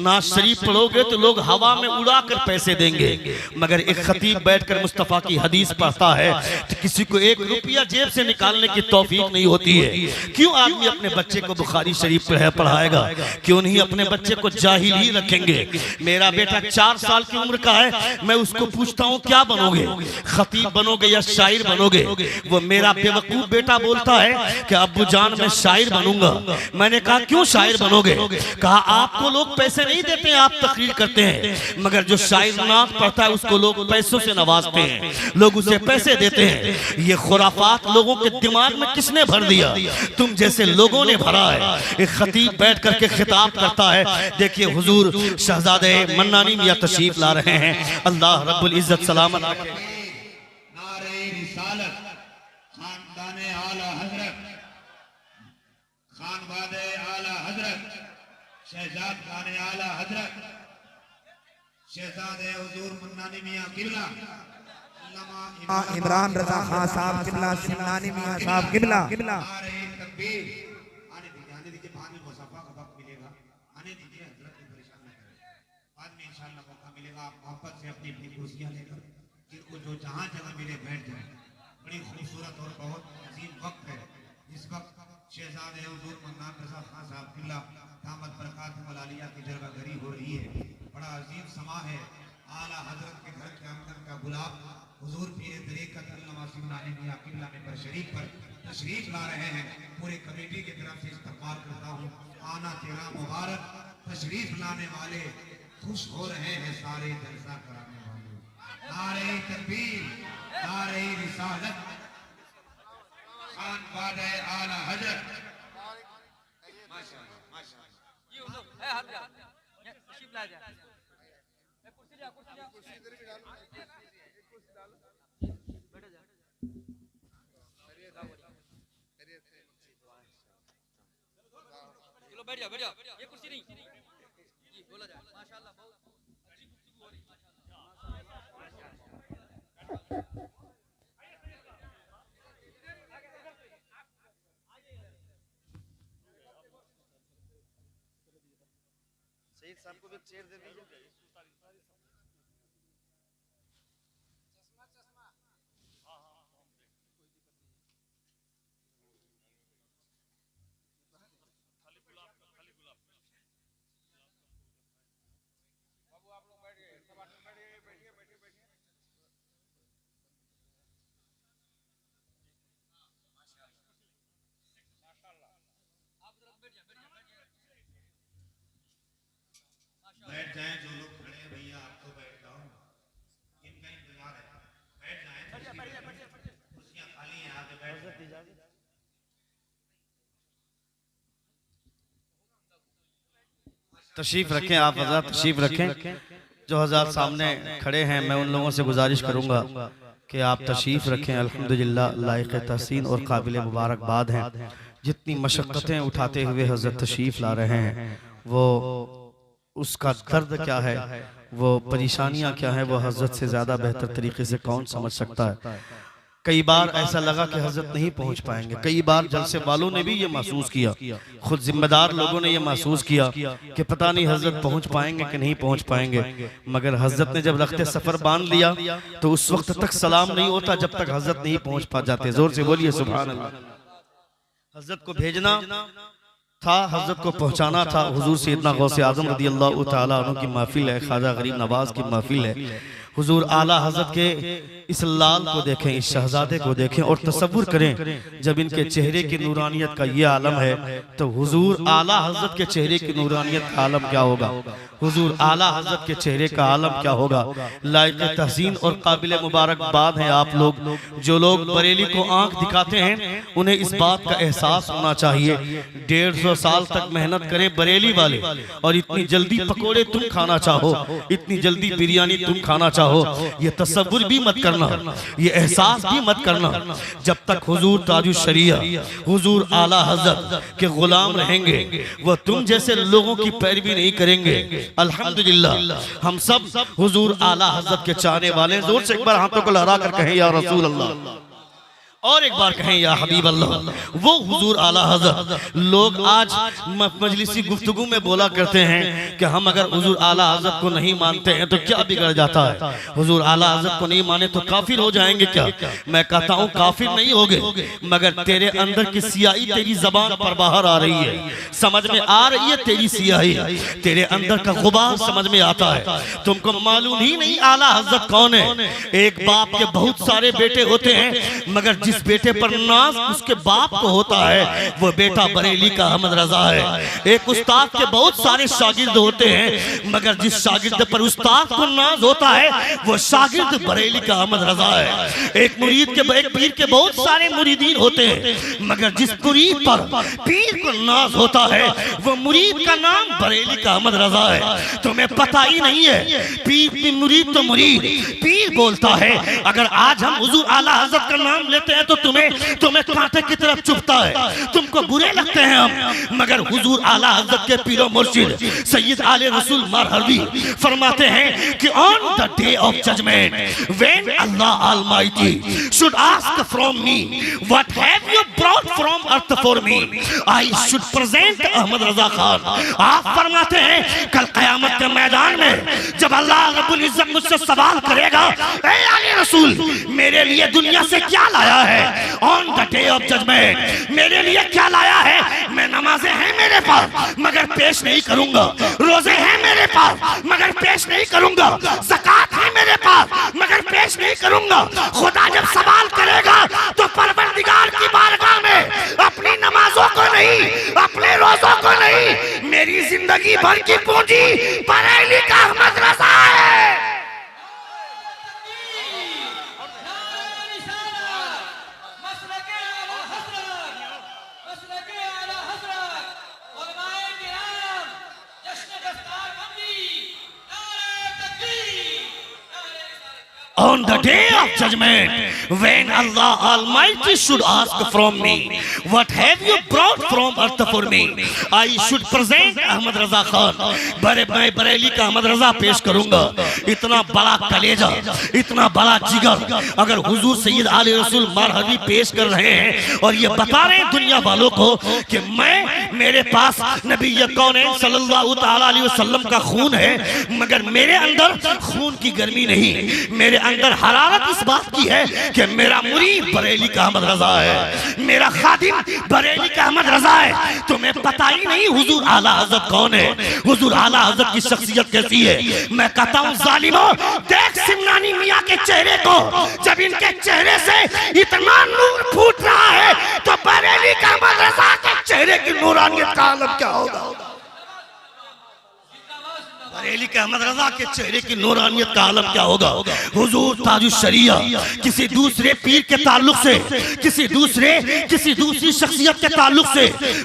नाज शरीफ पढ़ोगे तो लोग हवा में उड़ा कर पैसे देंगे, मगर एक खतीब बैठकर मुस्तफ़ा की हदीस पढ़ता है तो किसी को 1 रुपया जेब से निकालने की तौफीक नहीं होती है। क्यों आदमी अपने बच्चे को बुखारी शरीफ पढ़ाएगा, क्यों नहीं अपने बच्चे को जाहिल ही रखेंगे। मेरा बेटा 4 साल की उम्र का है, मैं उसको पूछता हूँ क्या बनोगे, खतीब बनोगे या शायर बनोगे। वो मेरा बेवकूफ बेटा बोलता है कि अब्बू जान मैं शायर बनूंगा। मैंने कहा क्यों शायर बनोगे, कहा आपको लोग पैसे नहीं देते, आप तकरीर करते हैं, मगर जो शायर नात पढ़ता है उसको लोग पैसों से नवाजते हैं, लोग उसे पैसे देते हैं। ये खुराफात लोगों के दिमाग में किसने भर दिया, तुम जैसे लोगों ने भरा है। एक खतीब बैठ करके खिताब करता है। देखिए हुजूर शहजादे मन्नानी मियां तशरीफ ला रहे हैं, अल्लाह रब्बुल इज्जत सलामत रखे। नारे रिसालत खानदाने आला हजरत, खानवादे आला हजरत, शहजाद खाने आला हजरत, शहजादे हुजूर मन्नानी मियां क़िबला, इमरान रजा खान साहब क़िबला, मन्नानी मियां साहब क़िबला। नारे तकबीर। आने दीजिए, बाद में मुसाफा का वक्त मिलेगा, आने दीजिए, हजरत को परेशान न करें, बाद में इंशाअल्लाह मौका मिलेगा। आप मोहब्बत से अपनी अपनी कुर्सियां लेकर जिनको जो जहां जगह मिले बैठ जाए। बड़ी खूबसूरत और बहुत अजीम वक्त है इस वक्त शहजादे हुजूर मन्नान रजा खान साहब क़िबला दामत बरकातुहुल आलिया की जलवागरी हो रही है। बड़ा अजीम समा है। आला हजरत के घर के आंगन का गुलाब हुजूर पीर तरीक़त अल्लामा मन्नानी मियां क़िबला में तशरीफ ला रहे हैं। पूरे कमेटी की तरफ से इस्तकबाल करता हूँ। आना तेरा मुबारक, तशरीफ लाने वाले खुश हो रहे हैं सारे जलसा कराने वाले। नारे तकबीर, नारे रिसालत, खानवादे आला हजरत। माशाअल्लाह माशाअल्लाह। बैठ जाओ, ये कुर्सी नहीं जी, बोला जाए। माशाल्लाह बहुत अच्छी गुफ्तगू हो रही है। सईद साहब को भी चेयर दे दीजिए। बैठ जाएं जो लोग खड़े हैं भैया, आप तो बैठ जाओ, इनका इंतजार है, बैठ जाएं, कुर्सियां खाली हैं, आगे बैठ जाएं। तशरीफ रखें आप हज़रात, तशरीफ रखें। जो हज़रात सामने खड़े हैं मैं उन लोगों से गुजारिश करूंगा कि आप तशरीफ रखें। अल्हम्दुलिल्लाह लायक तहसीन और काबिल मुबारकबाद हैं। जितनी मशक्क़तें उठाते हुए हज़रत तशरीफ ला रहे हैं, वो उसका दर्द क्या है, वो परेशानियां क्या है, वो हज़रत से ज़्यादा बेहतर तरीके से कौन समझ सकता है। कई बार ऐसा लगा कि हजरत नहीं पहुंच पाएंगे, कई बार जलसे वालों ने भी ये महसूस किया, खुद जिम्मेदार लोगों ने ये महसूस किया कि पता नहीं हजरत पहुंच पाएंगे कि नहीं पहुंच पाएंगे। मगर हजरत ने जब रखते सफर बांध लिया तो उस वक्त तक सलाम नहीं होता जब तक हजरत नहीं पहुंच पा जाते। जोर से बोलिए सुभान अल्लाह। हजरत को भेजना था, हजरत को पहुंचाना था। हुजूर सैयदना गौसे आजम रज़ी अल्लाह तआला अन्हु की महफिल है, ख्वाजा गरीब नवाज की महफिल है। हुजूर आला हजरत के इस लाल को देखें, इस शहजादे को देखें और तसव्वुर करें जब इनके चेहरे की नूरानियत का ये आलम है तो हुजूर आला हजरत के चेहरे की नूरानियत का आलम क्या होगा, हुजूर आला हजरत के चेहरे का आलम क्या होगा। लायक तहसीन और काबिल मुबारकबाद हैं आप लोग, जो लोग बरेली को आंख दिखाते हैं उन्हें इस बात का एहसास होना चाहिए 150 साल तक मेहनत करें बरेली वाले और इतनी जल्दी पकोड़े तुम खाना चाहो, इतनी जल्दी बिरयानी तुम खाना चाहो, ये तसव्वुर भी मत करना, ये एहसास भी मत करना जब तक हुजूर ताजुश शरिया हुजूर आला हजरत के गुलाम रहेंगे वो तुम जैसे लोगों की पैरवी नहीं करेंगे। अल्हम्दुलिल्लाह हम सब हुजूर आला हजरत के चाहने वाले हैं। जोर से एक बार हाथों को लहरा कर कहें या रसूल अल्लाह, और एक बार कहें या हबीब अल्लाह। वो हुजूर आला हजरत लोग आज मजलिसी गुफ्तगू में बोला करते हैं कि हम अगर हुजूर आला हजरत को नहीं मानते हैं तो क्या बिगड़ जाता है, हुजूर आला हजरत को नहीं माने तो काफिर हो जाएंगे क्या। मैं कहता हूँ काफिर नहीं होगे, मगर तेरे अंदर की सियाही तेरी जबान पर बाहर आ रही है, समझ में आ रही है तेरी सियाही, तेरे अंदर का गुबार समझ में आता है। तुमको मालूम ही नहीं आला हजरत कौन है। एक बाप के बहुत सारे बेटे होते हैं मगर जिस बेटे पर नाज उसके बाप को होता है वो बेटा बरेली का अहमद रजा है। एक उस्ताद के बहुत सारे शागिर्द होते हैं मगर जिस शागिर्द पर उस्ताद को नाज होता है वो शागिर्द बरेली का अहमद रजा है। एक मुरीद के एक पीर के बहुत सारे मुरीदीन होते हैं मगर जिस मुरीद पर पीर को नाज होता है वो मुरीद का नाम बरेली का अहमद रजा है। तुम्हें पता ही नहीं है पीर की मुरीद तो मुरीद पीर बोलता है। अगर आज हम हुजूर आला हजरत का नाम लेते हैं तो तुम्हें कांटे की तरफ चुभता है, तुमको बुरे लगते हैं हम, मगर हुजूर आला हजरत के पीरो मुर्शिद सैयद आले रसूल मरहबी फरमाते हैं कि on the day of judgement when Allah almighty should ask from me what have you brought from earth for me I should present Ahmad Raza Khan. आप फरमाते हैं कल कयामत के मैदान में जब अल्लाह रब्बुल इज्जत मुझसे सवाल करेगा ए आले रसूल मेरे लिए दुनिया से क्या लाया है, on the day of judgement मेरे लिए क्या लाया है। मैं नमाजें हैं मेरे पास मगर पेश नहीं करूंगा, रोजे हैं मेरे पास मगर पेश नहीं करूंगा, ज़कात है मेरे पास मगर पेश नहीं करूंगा। खुदा जब सवाल करेगा तो परवरदिगार की बारगाह में अपनी नमाजों को नहीं, अपने रोजों को नहीं, मेरी जिंदगी भर की पूंजी बरेली का अहमद रजा है। On the day of judgment, when Allah Almighty should ask from me, what have you brought from earth for me? I should present Ahmad Raza Khan. मैं बरेली का अहमद रजा पेश करूंगा। इतना बड़ा कलेजा, इतना बड़ा जिगर अगर हुजूर सैयद आले रसूल मरहबी पेश कर रहे हैं और ये बता रहे हैं दुनिया वालों को कि मेरे पास नबी कौनैन सल्लल्लाहु तआला अलैहि वसल्लम का खून है मगर मेरे अंदर खून की गर्मी नहीं, मेरे अंदर हरारत इस बात की है कि मेरा मुरीद बरेली का अहमद रजा है, मेरा खादिम बरेली का अहमद रजा है। तुम्हें पता ही नहीं हुजूर आला हजरत कौन है, हुजूर आला हजरत की शख्सियत कैसी है। मैं कहता हूँ जालिमों देख सिमनानी मियाँ के चेहरे को, जब इनके चेहरे से इतना नूर फूट रहा है तो बरेली का अहमद रजा के चेहरे की नूरानियत का आलम क्या होगा। बरेली के अहमद रजा के चेहरे की नूरानियत का आलम क्या होगा। हुजूर ताजुश शरिया किसी दूसरे पीर के ताल्लुक से, किसी दूसरी शख्सियत के ताल्लुक से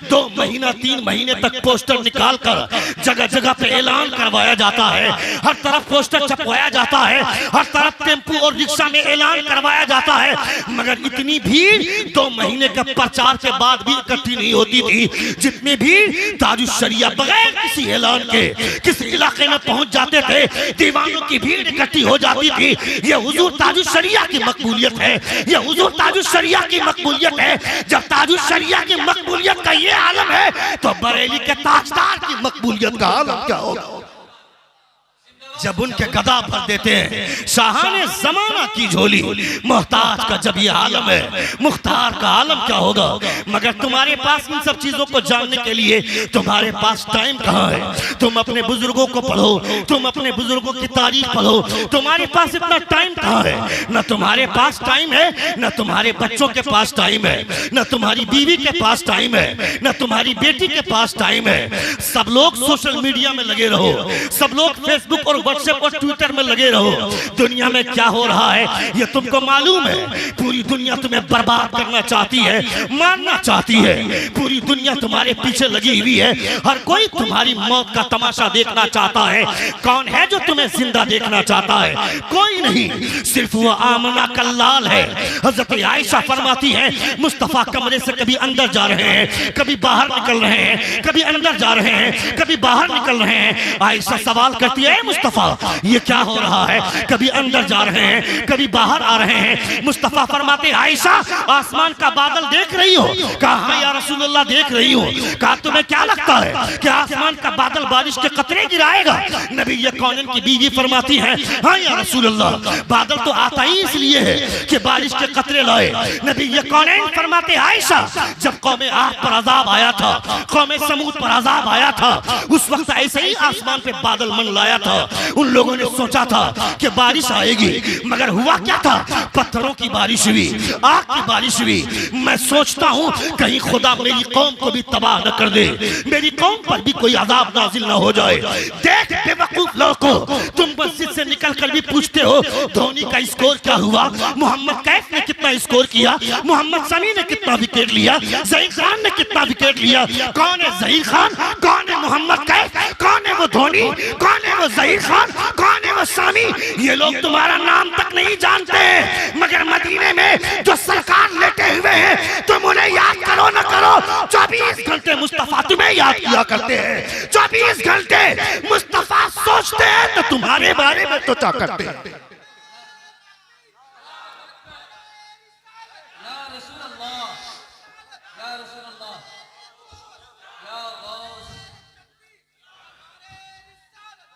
2 महीना 3 महीने तक पोस्टर निकाल कर जगह जगह पे ऐलान करवाया जाता है, हर तरफ पोस्टर छपवाया जाता है, हर तरफ टेम्पू और रिक्शा में ऐलान करवाया जाता है, मगर इतनी भीड़ 2 महीने का प्रचार के बाद भी इकट्ठी नहीं होती थी जितनी भीड़ ताजुश शरिया बगैर किसी ऐलान के किसी इलाके इलाके में पहुंच जाते थे, दीवानों की भीड़ इकट्ठी हो जाती थी। ये हुजूर ताजुश शरिया की मकबूलियत है, ये हुजूर ताजुश शरिया की मकबूलियत है। जब ताजुश शरिया की मकबूलियत का ये आलम है तो बरेली के ताजदार की मकबूलियत का आलम क्या होगा? जब उनके गदा भर देते हैं शाहाने जमाना की झोली, मोहताज का जब ये आलम है, मुख्तार का आलम क्या होगा? मगर तुम्हारे पास इन सब चीजों को जानने के लिए तुम्हारे पास टाइम कहाँ है? तुम अपने बुजुर्गों को पढ़ो, तुम अपने बुजुर्गों की तारीख पढ़ो, तुम्हारे पास इतना टाइम कहाँ है? न तुम्हारे पास टाइम है, न तुम्हारे बच्चों के पास टाइम है, न तुम्हारी बीवी के पास टाइम है, न तुम्हारी बेटी के पास टाइम है। सब लोग सोशल मीडिया में लगे रहो, सब लोग फेसबुक और व्हाट्सएप और ट्विटर में लगे रहो। दुनिया में क्या हो रहा है ये तुमको मालूम है? पूरी दुनिया तुम्हें बर्बाद करना चाहती है, मारना चाहती है। पूरी दुनिया तुम्हारे पीछे लगी हुई है, हर कोई तुम्हारी मौत का तमाशा देखना चाहता है। कौन है जो तुम्हें जिंदा देखना चाहता है? कोई नहीं, सिर्फ वो आमना कल्लाल है। हजरत आयशा फरमाती है मुस्तफा कमरे से कभी अंदर जा रहे हैं, कभी बाहर निकल रहे हैं, कभी अंदर जा रहे हैं, कभी बाहर निकल रहे हैं। आयशा सवाल करती है मुस्तफा ये क्या हो रहा है? कभी अंदर जा रहे हैं, कभी बाहर आ रहे हैं। मुस्तफा फरमाते आयशा आसमान का बादल देख रही हो? कहा हाँ या रसूलुल्लाह देख रही हो। कहा तुम्हें क्या लगता है कि आसमान का बादल बारिश के कतरे गिराएगा? नबी ये कौनन की बीवी फरमाती है हाँ या रसूलुल्लाह बादल तो आता ही इसलिए है कि बारिश के कतरे लाए। नबी ये कौनन फरमाते आयशा जब कौमे आद पर अजाब आया था, कौमे समूद पर अजाब आया था, उस वक्त ऐसे ही आसमान पे बादल मंडलाया था। उन लोगों ने सोचा था कि बारिश आएगी, मगर हुआ क्या था? पत्थरों की बारिश हुई, आग की बारिश हुई। मैं सोचता हूँ कहीं खुदा मेरी कौम को भी तबाह न कर दे, मेरी कौम पर भी कोई अजाब नाजिल न हो जाए। देख बेवकूफ लोगों, तुम मस्जिद से निकल कर भी पूछते हो धोनी का स्कोर क्या हुआ, मोहम्मद कैफ ने कितना स्कोर किया, मोहम्मद शमी ने कितना विकेट लिया, ज़हीर खान ने कितना विकेट लिया। कौन है ज़हीर खान, कौन है मोहम्मद कैफ, कौन है वो धोनी, कौन है वो ज़हीर खान, कौन है वो सामी? ये लोग तुम्हारा नाम तक नहीं जानते, मगर मदीने में जो सरकार लेटे हुए हैं तुम उन्हें याद करो न करो, 24 घंटे मुस्तफा तुम्हें याद किया करते हैं। 24 घंटे मुस्तफा सोचते हैं तो तुम्हारे बारे में तो क्या करते हैं? या रसूल अल्लाह, या रसूल अल्लाह, या गौस,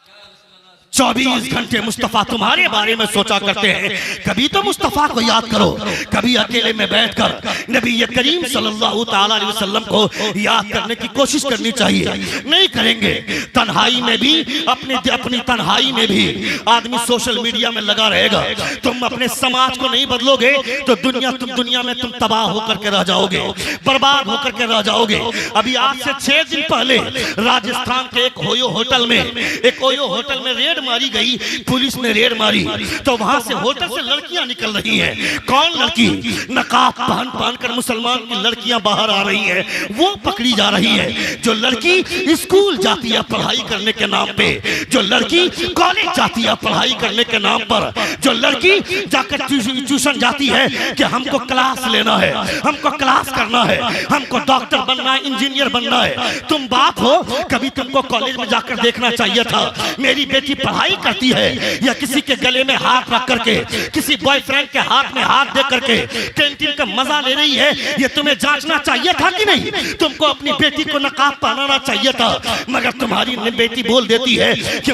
या रसूल अल्लाह। 24 घंटे मुस्तफा तुम्हारे बारे में सोचा करते हैं। कभी तो मुस्तफा को याद करो, कभी अकेले में बैठकर नबी करीम सल्लल्लाहु ताला अलैहि वसल्लम को याद करने की कोशिश करनी चाहिए। नहीं करेंगे, तन्हाई में भी अपनी तन्हाई में भी आदमी सोशल मीडिया में लगा रहेगा। तुम अपने समाज को नहीं बदलोगे तो दुनिया में तुम तबाह होकर के रह जाओगे, बर्बाद होकर के रह जाओगे। अभी आज से 6 दिन पहले राजस्थान के एक ओयो होटल में रेड मारी गई, पुलिस ने रेड मारी तो वहां से होटल से लड़कियां निकल रही हैं। कौन लड़की? नकाब पहन कर मुसलमान की लड़कियां बाहर आ रही हैं, वो पकड़ी जा रही है। जो लड़की स्कूल जाती है पढ़ाई करने के नाम पे, जो लड़की कॉलेज जाती है पढ़ाई करने के नाम पर, जो लड़की जाकर ट्यूशन जाती है कि हमको क्लास लेना है, हमको क्लास करना है, हमको डॉक्टर बनना है, इंजीनियर बनना है। तुम बाप हो, कभी तुमको कॉलेज में जाकर देखना चाहिए था मेरी बेटी पढ़ाई करती है या किसी के गले में हाथ रख करके, किसी बॉयफ्रेंड के हाथ में हाथ दे करके कैंटीन का मजा ले रही है। ये तुम्हें जांचना चाहिए था कि नहीं? तुमको अपनी बेटी को नकाब पहनाना चाहिए था, मगर तुम्हारी बेटी बोल देती है कि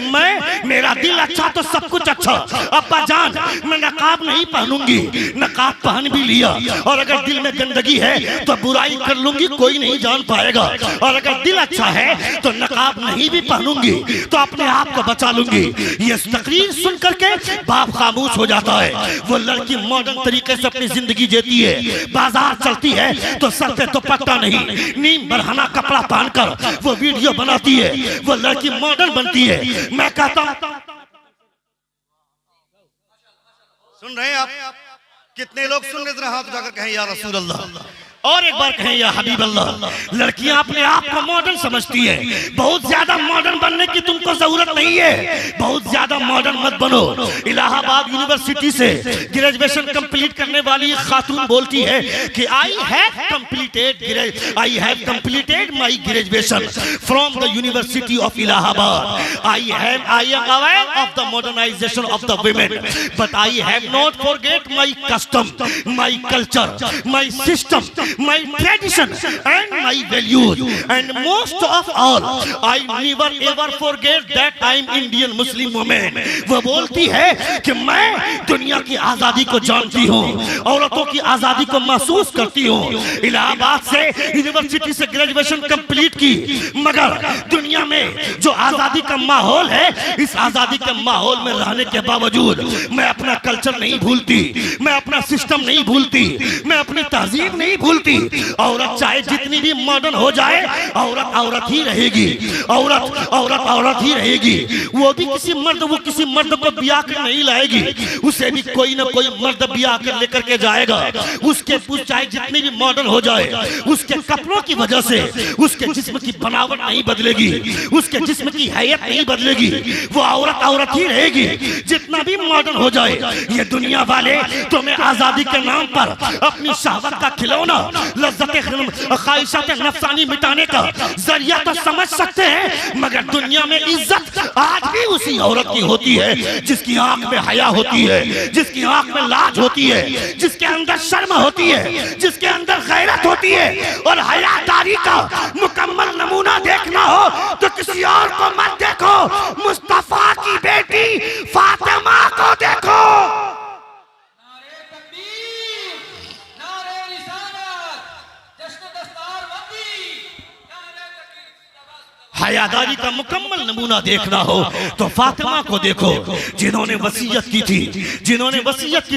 मेरा दिल अच्छा तो सब कुछ अच्छा, अब्बा जान मैं नकाब नहीं पहनूंगी। नकाब पहन भी लिया और अगर दिल में गंदगी है तो बुराई कर लूंगी, कोई नहीं जान पाएगा। और अगर दिल अच्छा है तो नकाब नहीं भी पहनूंगी तो अपने आप को बचा लूंगी। ये तकरीर सुन करके बाप खामोश हो जाता है। वो लड़की मॉडर्न तरीके से अपनी जिंदगी जीती है, बाजार चलती है तो सर पे दुपट्टा नहीं, नीम बरहना कपड़ा पहनकर वो वीडियो बनाती है, वो लड़की मॉडर्न बनती है। मैं कहता हूं, सुन रहे हैं आप? कितने लोग सुन रहे? जरा हाथ उठाकर कहें या रसूल अल्लाह। और एक बार कहें या हबीब अल्लाह, लड़कियां अपने आप को मॉडर्न समझती है, बहुत ज्यादा मॉडर्न बनने की तुमको जरूरत नहीं है, बहुत ज्यादा मॉडर्न मत बनो। इलाहाबाद यूनिवर्सिटी से ग्रेजुएशन कंप्लीट करने वाली एक खातून बोलती है कि I have completed my graduation from the university of Allahabad. I am aware of the modernisation of the women, but I have not forget my custom, my culture, my system, my tradition and my values, and most of all I never ever forget that I am Indian Muslim woman। वो बोलती है कि मैं दुनिया की आजादी को जानती हूँ, औरतों की आजादी को महसूस करती हूँ। इलाहाबाद से यूनिवर्सिटी से ग्रेजुएशन कंप्लीट की, मगर दुनिया में जो आजादी का माहौल है, इस आजादी के माहौल में रहने के बावजूद मैं अपना कल्चर नहीं भूलती, मैं अपना सिस्टम नहीं भूलती, मैं अपनी तहजीब नहीं भूलती। औरत चाहे जितनी भी मॉडर्न हो जाए, औरत औरत ही रहेगी, औरत ही रहेगी। वो किसी मर्द को ब्याह कर नहीं लाएगी, उसे भी कोई ना कोई मर्द ब्याह कर लेकर के जाएगा। उसके चाहे जितनी भी मॉडर्न हो जाए, उसके कपड़ों की वजह से उसके जिस्म की बनावट नहीं बदलेगी, उसके जिस्म की हैयत नहीं बदलेगी, वो औरत ही रहेगी। जितना भी मॉडर्न हो जाए, ये दुनिया वाले तुम्हें आजादी के नाम पर अपनी शहवत का खिलौना, ख्वाहिशात नफसानी मिटाने का जरिया तो समझ सकते हैं, मगर दुनिया में इज्जत आज भी उसी औरत की होती है जिसकी आंख में हया होती है, जिसकी आंख में लाज होती है, जिसके अंदर शर्म होती है, जिसके अंदर गैरत होती है। और हयादारी का मुकम्मल नमूना देखना हो तो किसी और को मत देखो, मुस्तफा की बेटी फातिमा को देखो। हयादारी का मुकम्मल नमूना देखना हो तो फातिमा को देखो, जिन्होंने वसीयत की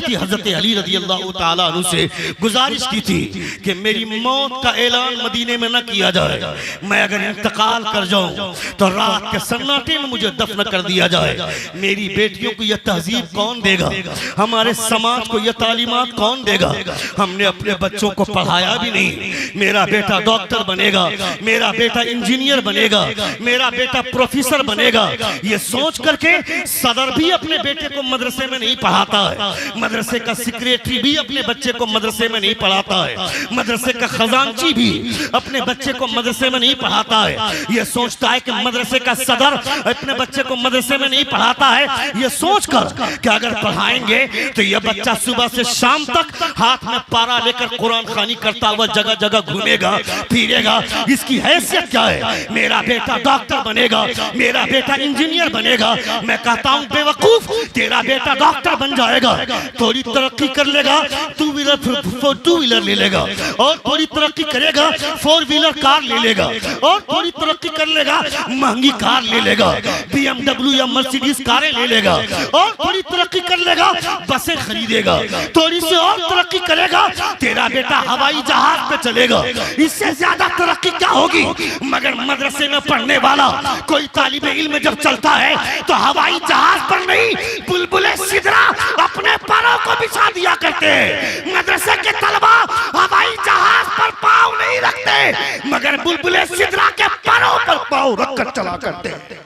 थी हजरत अली रज़ियल्लाहु ताला अन्हु से गुजारिश की थी कि मेरी मौत का ऐलान मदीने में न किया जाए, मैं अगर इंतकाल कर जाऊं तो रात के सन्नाटे में मुझे दफन कर दिया जाए। मेरी बेटियों को यह तहजीब कौन देगा, हमारे समाज को यह तालीमात कौन देगा। हमने अपने बच्चों को पढ़ाया भी नहीं। मेरा बेटा डॉक्टर बनेगा, मेरा बेटा इंजीनियर बनेगा, मेरा बेटा प्रोफेसर बनेगा, ये सोच करके सदर भी अपने बेटे को मदरसे में नहीं पढ़ाता है, मदरसे का सेक्रेटरी भी अपने बच्चे को मदरसे में नहीं पढ़ाता है, मदरसे का खजांची भी अपने बच्चे को मदरसे में नहीं पढ़ाता है। ये सोचता है कि मदरसे का सदर अपने बच्चे को मदरसे में नहीं पढ़ाता है, ये सोचकर कि अगर पढ़ाएंगे तो यह बच्चा सुबह से शाम तक हाथ में पारा लेकर कुरान खानी करता हुआ जगह जगह घूमेगा फिरेगा। इसकी हैसियत क्या है? मेरा बेटा डॉक्टर बनेगा, मेरा बेटा इंजीनियर बनेगा। मैं कहता हूं बेवकूफ, तेरा बेटा डॉक्टर बन जाएगा, थोड़ी तरक्की कर लेगा, टू व्हीलर ले लेगा, और थोड़ी तरक्की करेगा 4 व्हीलर कार ले लेगा, और थोड़ी तरक्की कर लेगा महंगी कार ले लेगा, BMW या मर्सिडीज कारें ले लेगा, और थोड़ी तरक्की कर लेगा बसें खरीदेगा, थोड़ी सी और तरक्की करेगा तेरा बेटा हवाई जहाज पे चलेगा। इससे ज्यादा तरक्की क्या होगी? मगर मदरसे में पढ़ने वाला कोई तालिबे इल्म जब चलता है तो हवाई जहाज पर नहीं, बुलबुले सिदरा अपने पैरों को बिछा दिया करते हैं। मदरसे के तलबा हवाई जहाज पर पाँव नहीं रखते, मगर बुलबुले सिदरा के पैरों पर पाँव रखकर चला करते हैं।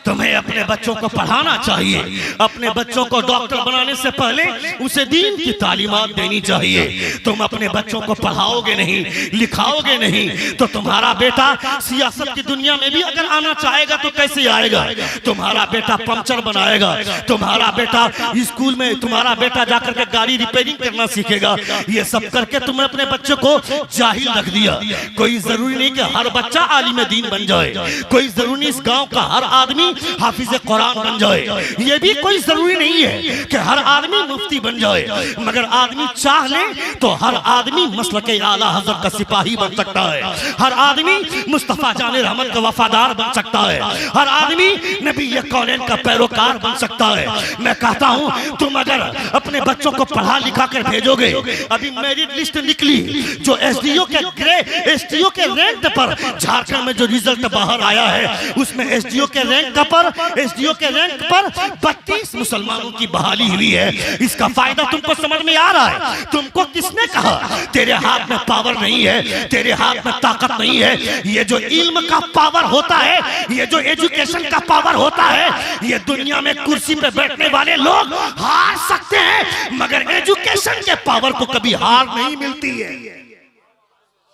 तुम्हें अपने बच्चों को पढ़ाना चाहिए, अपने बच्चों को डॉक्टर बनाने से पहले उसे दीन की तालीमात देनी चाहिए। तुम अपने बच्चों को पढ़ाओगे नहीं, लिखाओगे नहीं, तो तुम्हारा बेटा सियासत की दुनिया में भी अगर आना चाहेगा तो कैसे आएगा? तुम्हारा बेटा पंचर बनाएगा, तुम्हारा बेटा स्कूल में तुम्हारा बेटा जाकर के गाड़ी रिपेयरिंग करना सीखेगा। ये सब करके तुमने अपने बच्चे को जाहिल रख दिया। कोई जरूरी नहीं कि हर बच्चा आलिम दीन बन जाए, कोई जरूरी नहीं इस गांव का हर आदमी हाफिज कुरान बन जाए। ये भी कोई जरूरी नहीं है कि हर आदमी मुफ्ती बन जाए, मगर आदमी चाह ले तो हर आदमी मसलक आला हज़रत का सिपाही बन सकता है। हर आदमी मुस्तफा जाने रहमत का वफादार बन सकता है। हर आदमी नबी कौनैन का पैरोकार बन सकता है। मैं कहता हूं तुम अगर अपने बच्चों को पढ़ा लिखा कर भेजोगे, अभी मेरिट लिस्ट निकली जो एसडीओ के रैंक पर झारखंड में जो रिजल्ट बाहर आया है उसमें एसडीओ के रैंक पर 32 मुसलमानों की बहाली हुई है। इसका फायदा तुमको समझ में आ रहा है? तुमको किसने कहा तेरे हाथ में पावर नहीं है, तेरे हाथ में ताकत नहीं है? ये जो इल्म का पावर होता है, ये जो एजुकेशन का पावर होता है, ये दुनिया में कुर्सी पे बैठने वाले लोग हार सकते हैं, मगर एजुकेशन के पावर को कभी हार नहीं मिलती है।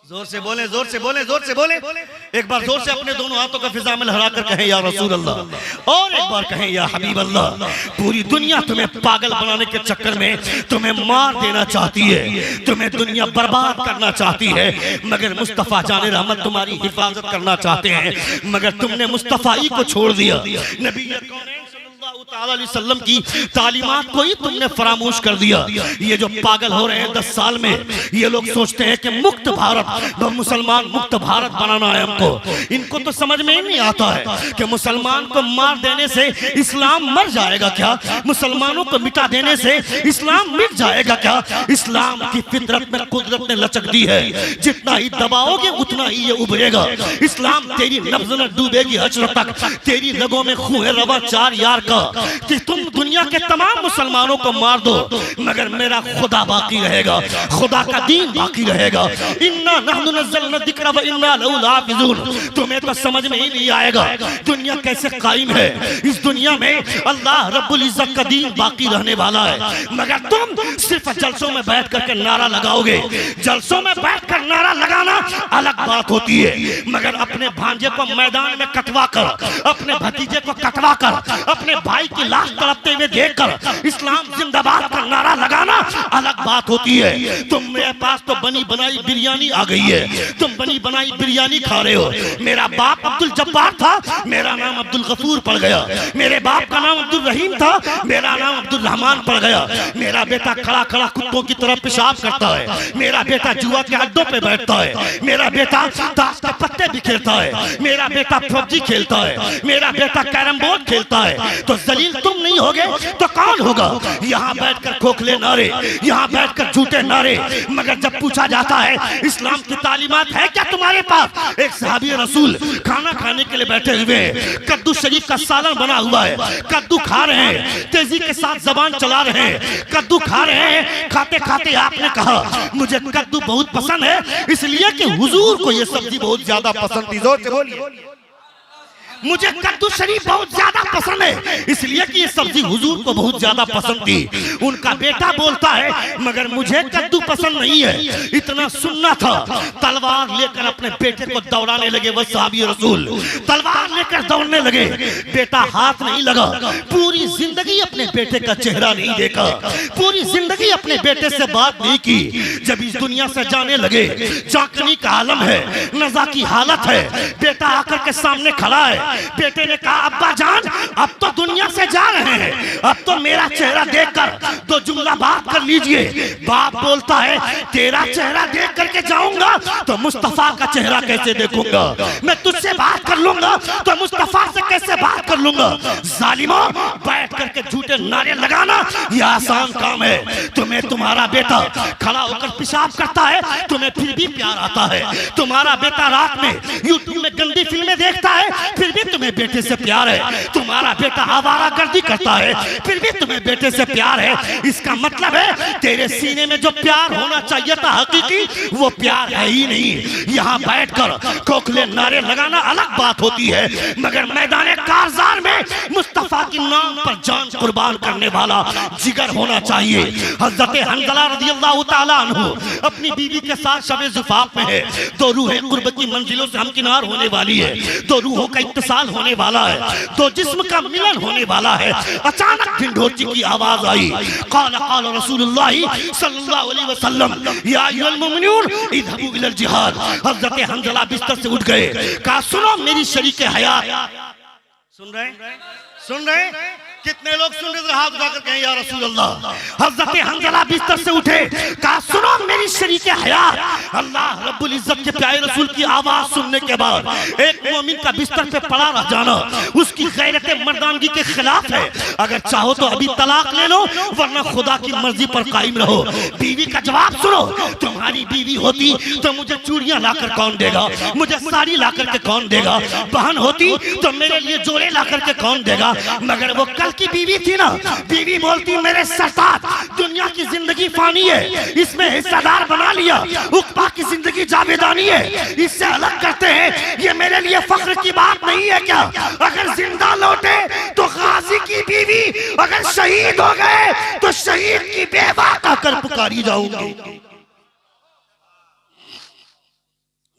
जोर से बोले, जोर से बोले, जोर से बोले। एक बार जोर से अपने दोनों हाथों का फिजा में लहराकर कहें या रसूल अल्लाह, और एक बार कहें या हबीब अल्लाह। पूरी दुनिया तुम्हें पागल बनाने के चक्कर में तुम्हें मार देना चाहती है, तुम्हें दुनिया बर्बाद करना चाहती है, मगर मुस्तफा जाने रहमत तुम्हारी हिफाजत करना चाहते हैं, मगर तुमने मुस्तफा ही को छोड़ दिया। नबी सल्लल्लाहु अलैहि वसल्लम की तालीमात को ही तुमने फरामोश कर दिया। ये जो पागल हो रहे हैं 10 साल में, ये लोग सोचते हैं कि मुक्त भारत, मुसलमान मुक्त भारत बनाना है हमको। इनको तो समझ में ही नहीं आता है कि मुसलमान को मार देने से इस्लाम मर जाएगा क्या? मुसलमानों को मिटा देने से इस्लाम मिट जाएगा क्या? इस्लाम की फितरत में कुदरत ने लचक दी है, जितना ही दबाओगे उतना ही ये उभरेगा। इस्लाम तेरी नब्ज़ में डूबेगी हश्र तक, तेरी रगों में खून है रवा 4 यार का कि तुम दुनिया के तमाम मुसलमानों को मार दो, मगर मेरा खुदा बाकी रहेगा, खुदा का दीन बाकी रहेगा। इन्ना नहनु नज़्ज़लना ज़िक्र व इन्ना लहु लाफ़िज़ून। तुम्हें तो समझ में ही नहीं आएगा दुनिया कैसे कायम है। इस दुनिया में अल्लाह रब्बुल इज़्ज़त का दीन बाकी रहने वाला है, मगर तुम सिर्फ जलसों में बैठ करके नारा लगाओगे। जलसों में बैठ कर नारा लगाना अलग बात होती है, मगर अपने भांजे को मैदान में कटवा कर, अपने भतीजे को कटवा कर, अपने भाई की लाश तड़पते हुए देखकर इस्लाम जिंदाबाद का नारा लगाना अलग बात होती है। तुम मेरे पास तो बनी बनाई बिरयानी आ गई है, तुम बनी बनाई बिरयानी खा रहे हो। मेरा बाप अब्दुल जब्बार था, मेरा नाम अब्दुल गफूर पड़ गया। मेरे बाप का नाम अब्दुल रहीम था, मेरा नाम अब्दुल रहमान पड़ गया। मेरा बेटा खड़ा खड़ा कुत्तों की तरह पेशाब करता है, मेरा बेटा जुआ के अड्डों पे बैठता है, मेरा बेटा ताश के पत्ते बिखेरता है, मेरा बेटा पबजी खेलता है, मेरा बेटा कैरम बोर्ड खेलता है। तो जलील तुम नहीं होगे तो कौन होगा? यहाँ बैठकर खोखले नारे, यहाँ बैठकर झूठे नारे, मगर जब पूछा जाता है इस्लाम की तालीमात है क्या तुम्हारे पास? एक सहाबी रसूल खाना खाने के लिए बैठे हुए हैं, कद्दू शरीफ का सालन बना हुआ है, कद्दू खा रहे हैं, तेजी के साथ जबान चला रहे हैं, कद्दू खा रहे हैं। खाते खाते आपने कहा मुझे कद्दू बहुत पसंद है, इसलिए कि हुजूर को ये सब्जी बहुत ज्यादा पसंद थी। जोर से बोलिए। मुझे कद्दू शरीफ बहुत ज्यादा पसंद है, इसलिए कि ये सब्जी हुजूर को बहुत ज्यादा पसंद थी। उनका बेटा बोलता है मगर मुझे कद्दू पसंद नहीं है। इतना सुनना था, तलवार लेकर अपने बेटे को दौड़ाने लगे। वह सहाबी रसूल तलवार लेकर दौड़ने लगे, बेटा हाथ नहीं लगा। पूरी जिंदगी अपने बेटे का चेहरा नहीं देखा, पूरी जिंदगी अपने बेटे से बात नहीं की। जब इस दुनिया से जाने लगे, जाकनी का आलम है, नज़ा की हालत है, बेटा आकर के सामने खड़ा है। बेटे ने कहा अब्बा जान अब तो दुनिया से जा रहे हैं, अब तो मेरा चेहरा देखकर 2 जुमला बात कर लीजिए। बाप बोलता है तेरा चेहरा देख करके जाऊंगा तो मुस्तफा का चेहरा कैसे देखूंगा? मैं तुझसे बात कर लूंगा तो मुस्तफा से कैसे बात कर लूंगा? जालिमों, बैठ करके झूठे नारे लगाना यह आसान काम है। तुम्हें तुम्हारा बेटा खड़ा होकर पेशाब करता है, तुम्हें फिर भी प्यार आता है। तुम्हारा बेटा रात में यूट्यूब में गंदी फिल्में देखता है, फिर भी तुम्हें बेटे से प्यार है। तुम्हारा बेटा आवारागर्दी करता है, फिर भी तुम्हें बेटे से प्यार है। इसका मतलब है तेरे सीने में जो प्यार होना चाहिए था हकीकी, वो प्यार है ही नहीं। यहाँ बैठकर खोखले नारे लगाना अलग बात होती है, मगर मैदान कारज़ार में मुस्तफा की नाम पर जान कुर्बान करने वाला जिगर होना चाहिए। हज़रत हंज़ला रज़ियल्लाहु ताला अन्हु अपनी बीवी के साथ शब ज़ुफ़ाफ़ में है। 2 रूहें कुर्ब की मंजिलों से हमकिनार होने वाली है, 2 रूहों का इत्तिसाल होने वाला है, 2 जिस्म का मिलन होने वाला है। अचानक ढिंढोरची की आवाज आई, क़ाल क़ाल रसूलुल्लाह सल्लल्लाहु अलैहि वसल्लम या अय्युहल मुमिनून इज़हबू इलल जिहाद। हज़रत हंज़ला बिस्तर से उठ गए, कहा सुनो मेरी शरीके हयात। सुन रहे हैं? सुन रहे कितने लोग सुन रहे हाथ उठाकर कहें या रसूल अल्लाह। हज़रत हंज़ला बिस्तर से उठे, कहा सुनो मेरी शरीके हयात, अल्लाह रब्बुल इज्जत के प्यारे रसूल की आवाज सुनने के बाद एक मोमिन का बिस्तर पे पड़ा रह जाना उसकी गैरत मर्दानगी के खिलाफ है। अगर चाहो तो अभी तलाक ले लो, वरना खुदा की मर्जी पर कायम रहो। बीवी का जवाब सुनो, तुम्हारी बीवी होती तो मुझे चूड़ियां लाकर कौन देगा, मुझे साड़ी लाकर के कौन देगा, बहन होती तो मेरे लिए जोड़े लाकर के कौन देगा। मगर वो कल की बीवी थी ना, बीवी बोलती मेरे सरताज दुनिया की जिंदगी फानी है, इसमें हिस्सेदार बना लिया, उक़बा की जिंदगी जावेदानी है, इससे अलग करते हैं, ये मेरे लिए फख्र की बात नहीं है क्या। अगर जिंदा लौटे तो गाजी की बीवी, अगर शहीद हो गए तो शहीद की बेवा कहकर पुकारी जाऊंगी।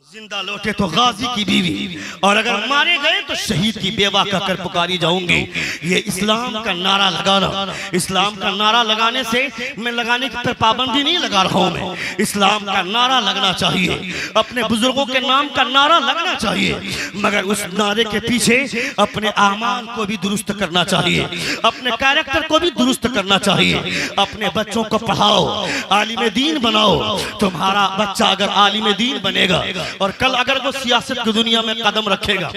जिंदा लौटे तो गाजी की बीवी, और अगर मारे गए तो शहीद की बेवा कहकर पुकारी जाऊंगी। ये इस्लाम का नारा लगाना, इस्लाम का नारा लगाने से मैं लगाने की पर पाबंदी नहीं लगा रहा हूं, मैं इस्लाम का नारा लगना चाहिए, अपने बुजुर्गों के नाम का नारा लगना चाहिए, मगर उस नारे के पीछे अपने आमाल को भी दुरुस्त करना चाहिए, अपने कैरेक्टर को भी दुरुस्त करना चाहिए। अपने बच्चों को पढ़ाओ, आलिम दीन बनाओ। तुम्हारा बच्चा अगर आलिम दीन बनेगा और कल अगर वो सियासत की दुनिया में कदम रखेगा,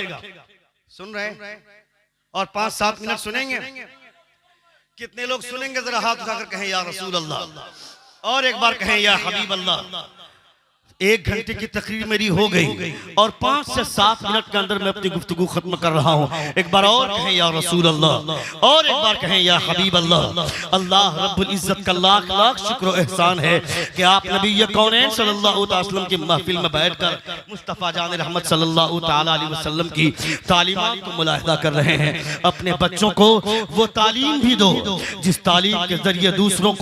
सुन रहे हैं, और 5-7 मिनट सुनेंगे, कितने लोग सुनेंगे जरा हाथ उठाकर कहें या रसूल अल्लाह, और एक बार कहें या हबीब अल्लाह। 1 घंटे की तकरीर मेरी हो गई और 5 से 7 मिनट के अंदर मैं अपनी गुफ्तगू खत्म कर रहा हूँ। एक बार और कहें या रसूल अल्लाह, और एक बार कहें या हबीब अल्लाह। अल्लाह रब्बुल इज्जत का लाख लाख शुक्र और एहसान है कि आप नबी कौनैन सल्लल्लाहु अलैहि वसल्लम की महफिल में बैठकर मुस्तफ़ा जान रहमत सल्लल्लाहु तआला अलैहि वसल्लम की तालीमात को मुलाहिदा कर रहे हैं। अपने बच्चों को वो तालीम भी दो जिस तालीम के जरिए दूसरों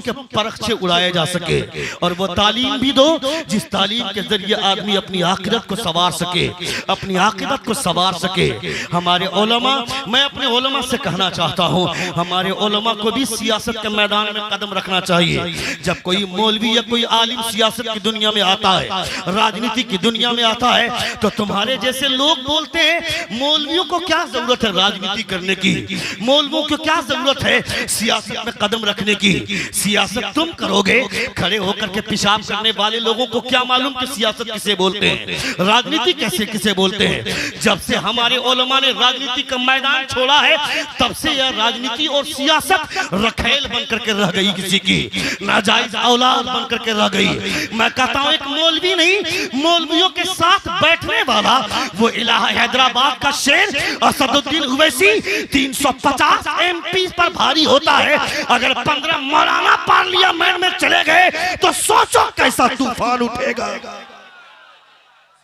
के परख से उड़ाया जा सके, और वो तालीम भी दो जिस तालीम के जरिए आदमी अपनी आखिरत को संवार सके, अपनी आखिरत को संवार सके। हमारे उलमा, मैं अपने उलमा से कहना चाहता हूँ, हमारे उलमा को भी सियासत के मैदान में कदम रखना चाहिए। जब कोई मौलवी या कोई आलिम सियासत की दुनिया में आता है, राजनीति की दुनिया में आता है, तो तुम्हारे जैसे लोग बोलते हैं मौलवियों को क्या जरूरत है राजनीति करने की, मौलवियों को क्या जरूरत है सियासत में कदम रखने की। सियासत तुम करोगे, खड़े होकर के पेशाब करने वाले लोगों को क्या मालूम कि सियासत किसे बोलते हैं, राजनीति कैसे किसे बोलते हैं। जब से हमारे उलमा ने राजनीति का मैदान छोड़ा है, तब से यह राजनीति और सियासत रखेल बनकर के रह गई, किसी की नाजायज औलाद बनकर के रह गई। मैं कहता हूं एक मौलवी नहीं, मौलवियों के साथ बैठने वाला वो इलाहा हैदराबाद का शेर असदुद्दीन ओवैसी 350 MP पर भारी होता है। अगर 15 मौलाना पार्लियामेंट में चले गए तो सोचो कैसा तूफान उठेगा।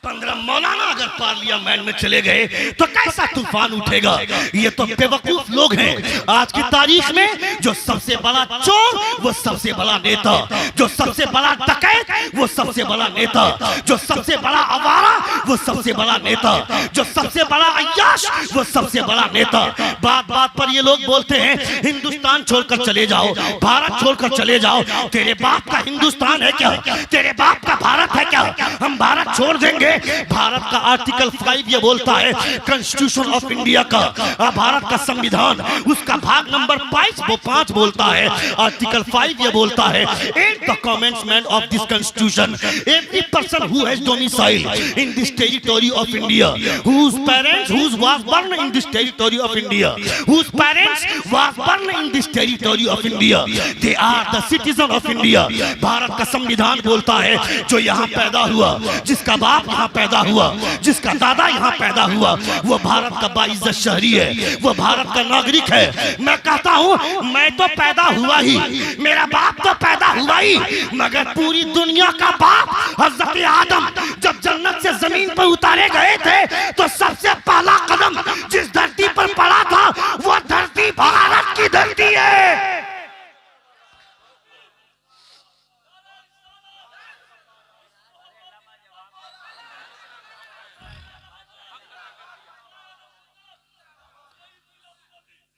15 मौलाना अगर पार्लियामेंट में चले गए तो कैसा तूफान उठेगा। ये तो बेवकूफ लोग हैं आज की तारीख में। जो सबसे बड़ा चोर वो सबसे बड़ा नेता, जो सबसे बड़ा डकैत वो सबसे बड़ा नेता, जो सबसे बड़ा आवारा वो सबसे बड़ा नेता, जो सबसे बड़ा अय्याश वो सबसे बड़ा नेता। बात बात पर ये लोग बोलते हैं हिंदुस्तान छोड़कर चले जाओ, भारत छोड़कर चले जाओ। तेरे बाप का हिंदुस्तान है क्या, तेरे बाप का भारत है क्या? हम भारत छोड़ देंगे? भारत का आर्टिकल 5 ये बोलता है, कॉन्स्टिट्यूशन ऑफ इंडिया का, भारत का संविधान, उसका भाग नंबर 5 बोलता है, आर्टिकल 5 ये बोलता है, at the commencement of this constitution every person who has domicile in this territory of India, whose parents was born in this territory of India, whose parents was born in this territory of India, they are the citizen of India। Bharat का संविधान बोलता है जो यहाँ पैदा हुआ, जिसका बाप यहाँ पैदा हुआ, जिसका दादा यहाँ पैदा हुआ, वो भारत का बाइज्जत शहरी है, वो भारत का नागरिक है। मैं कहता हूँ मैं तो पैदा हुआ ही, मेरा बाप तो पैदा हुआ ही, मगर पूरी दुनिया का बाप हज़रत आदम जब जन्नत से जमीन पर उतारे गए थे तो सबसे पहला कदम जिस धरती पर पड़ा था वो धरती भारत की धरती है।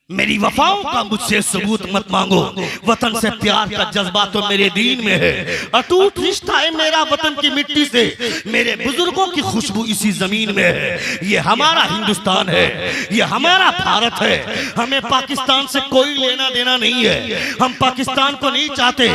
मेरी वफाओं का मुझसे सबूत मत मांगो, वतन से प्यार का जज्बा तो मेरे दीन में है। अटूट रिश्ता है मेरा वतन की मिट्टी से, मेरे बुजुर्गों की खुशबू इसी जमीन में है। ये हमारा हिंदुस्तान है, ये हमारा भारत है। हमें पाकिस्तान से कोई लेना देना नहीं है, हम पाकिस्तान को नहीं चाहते।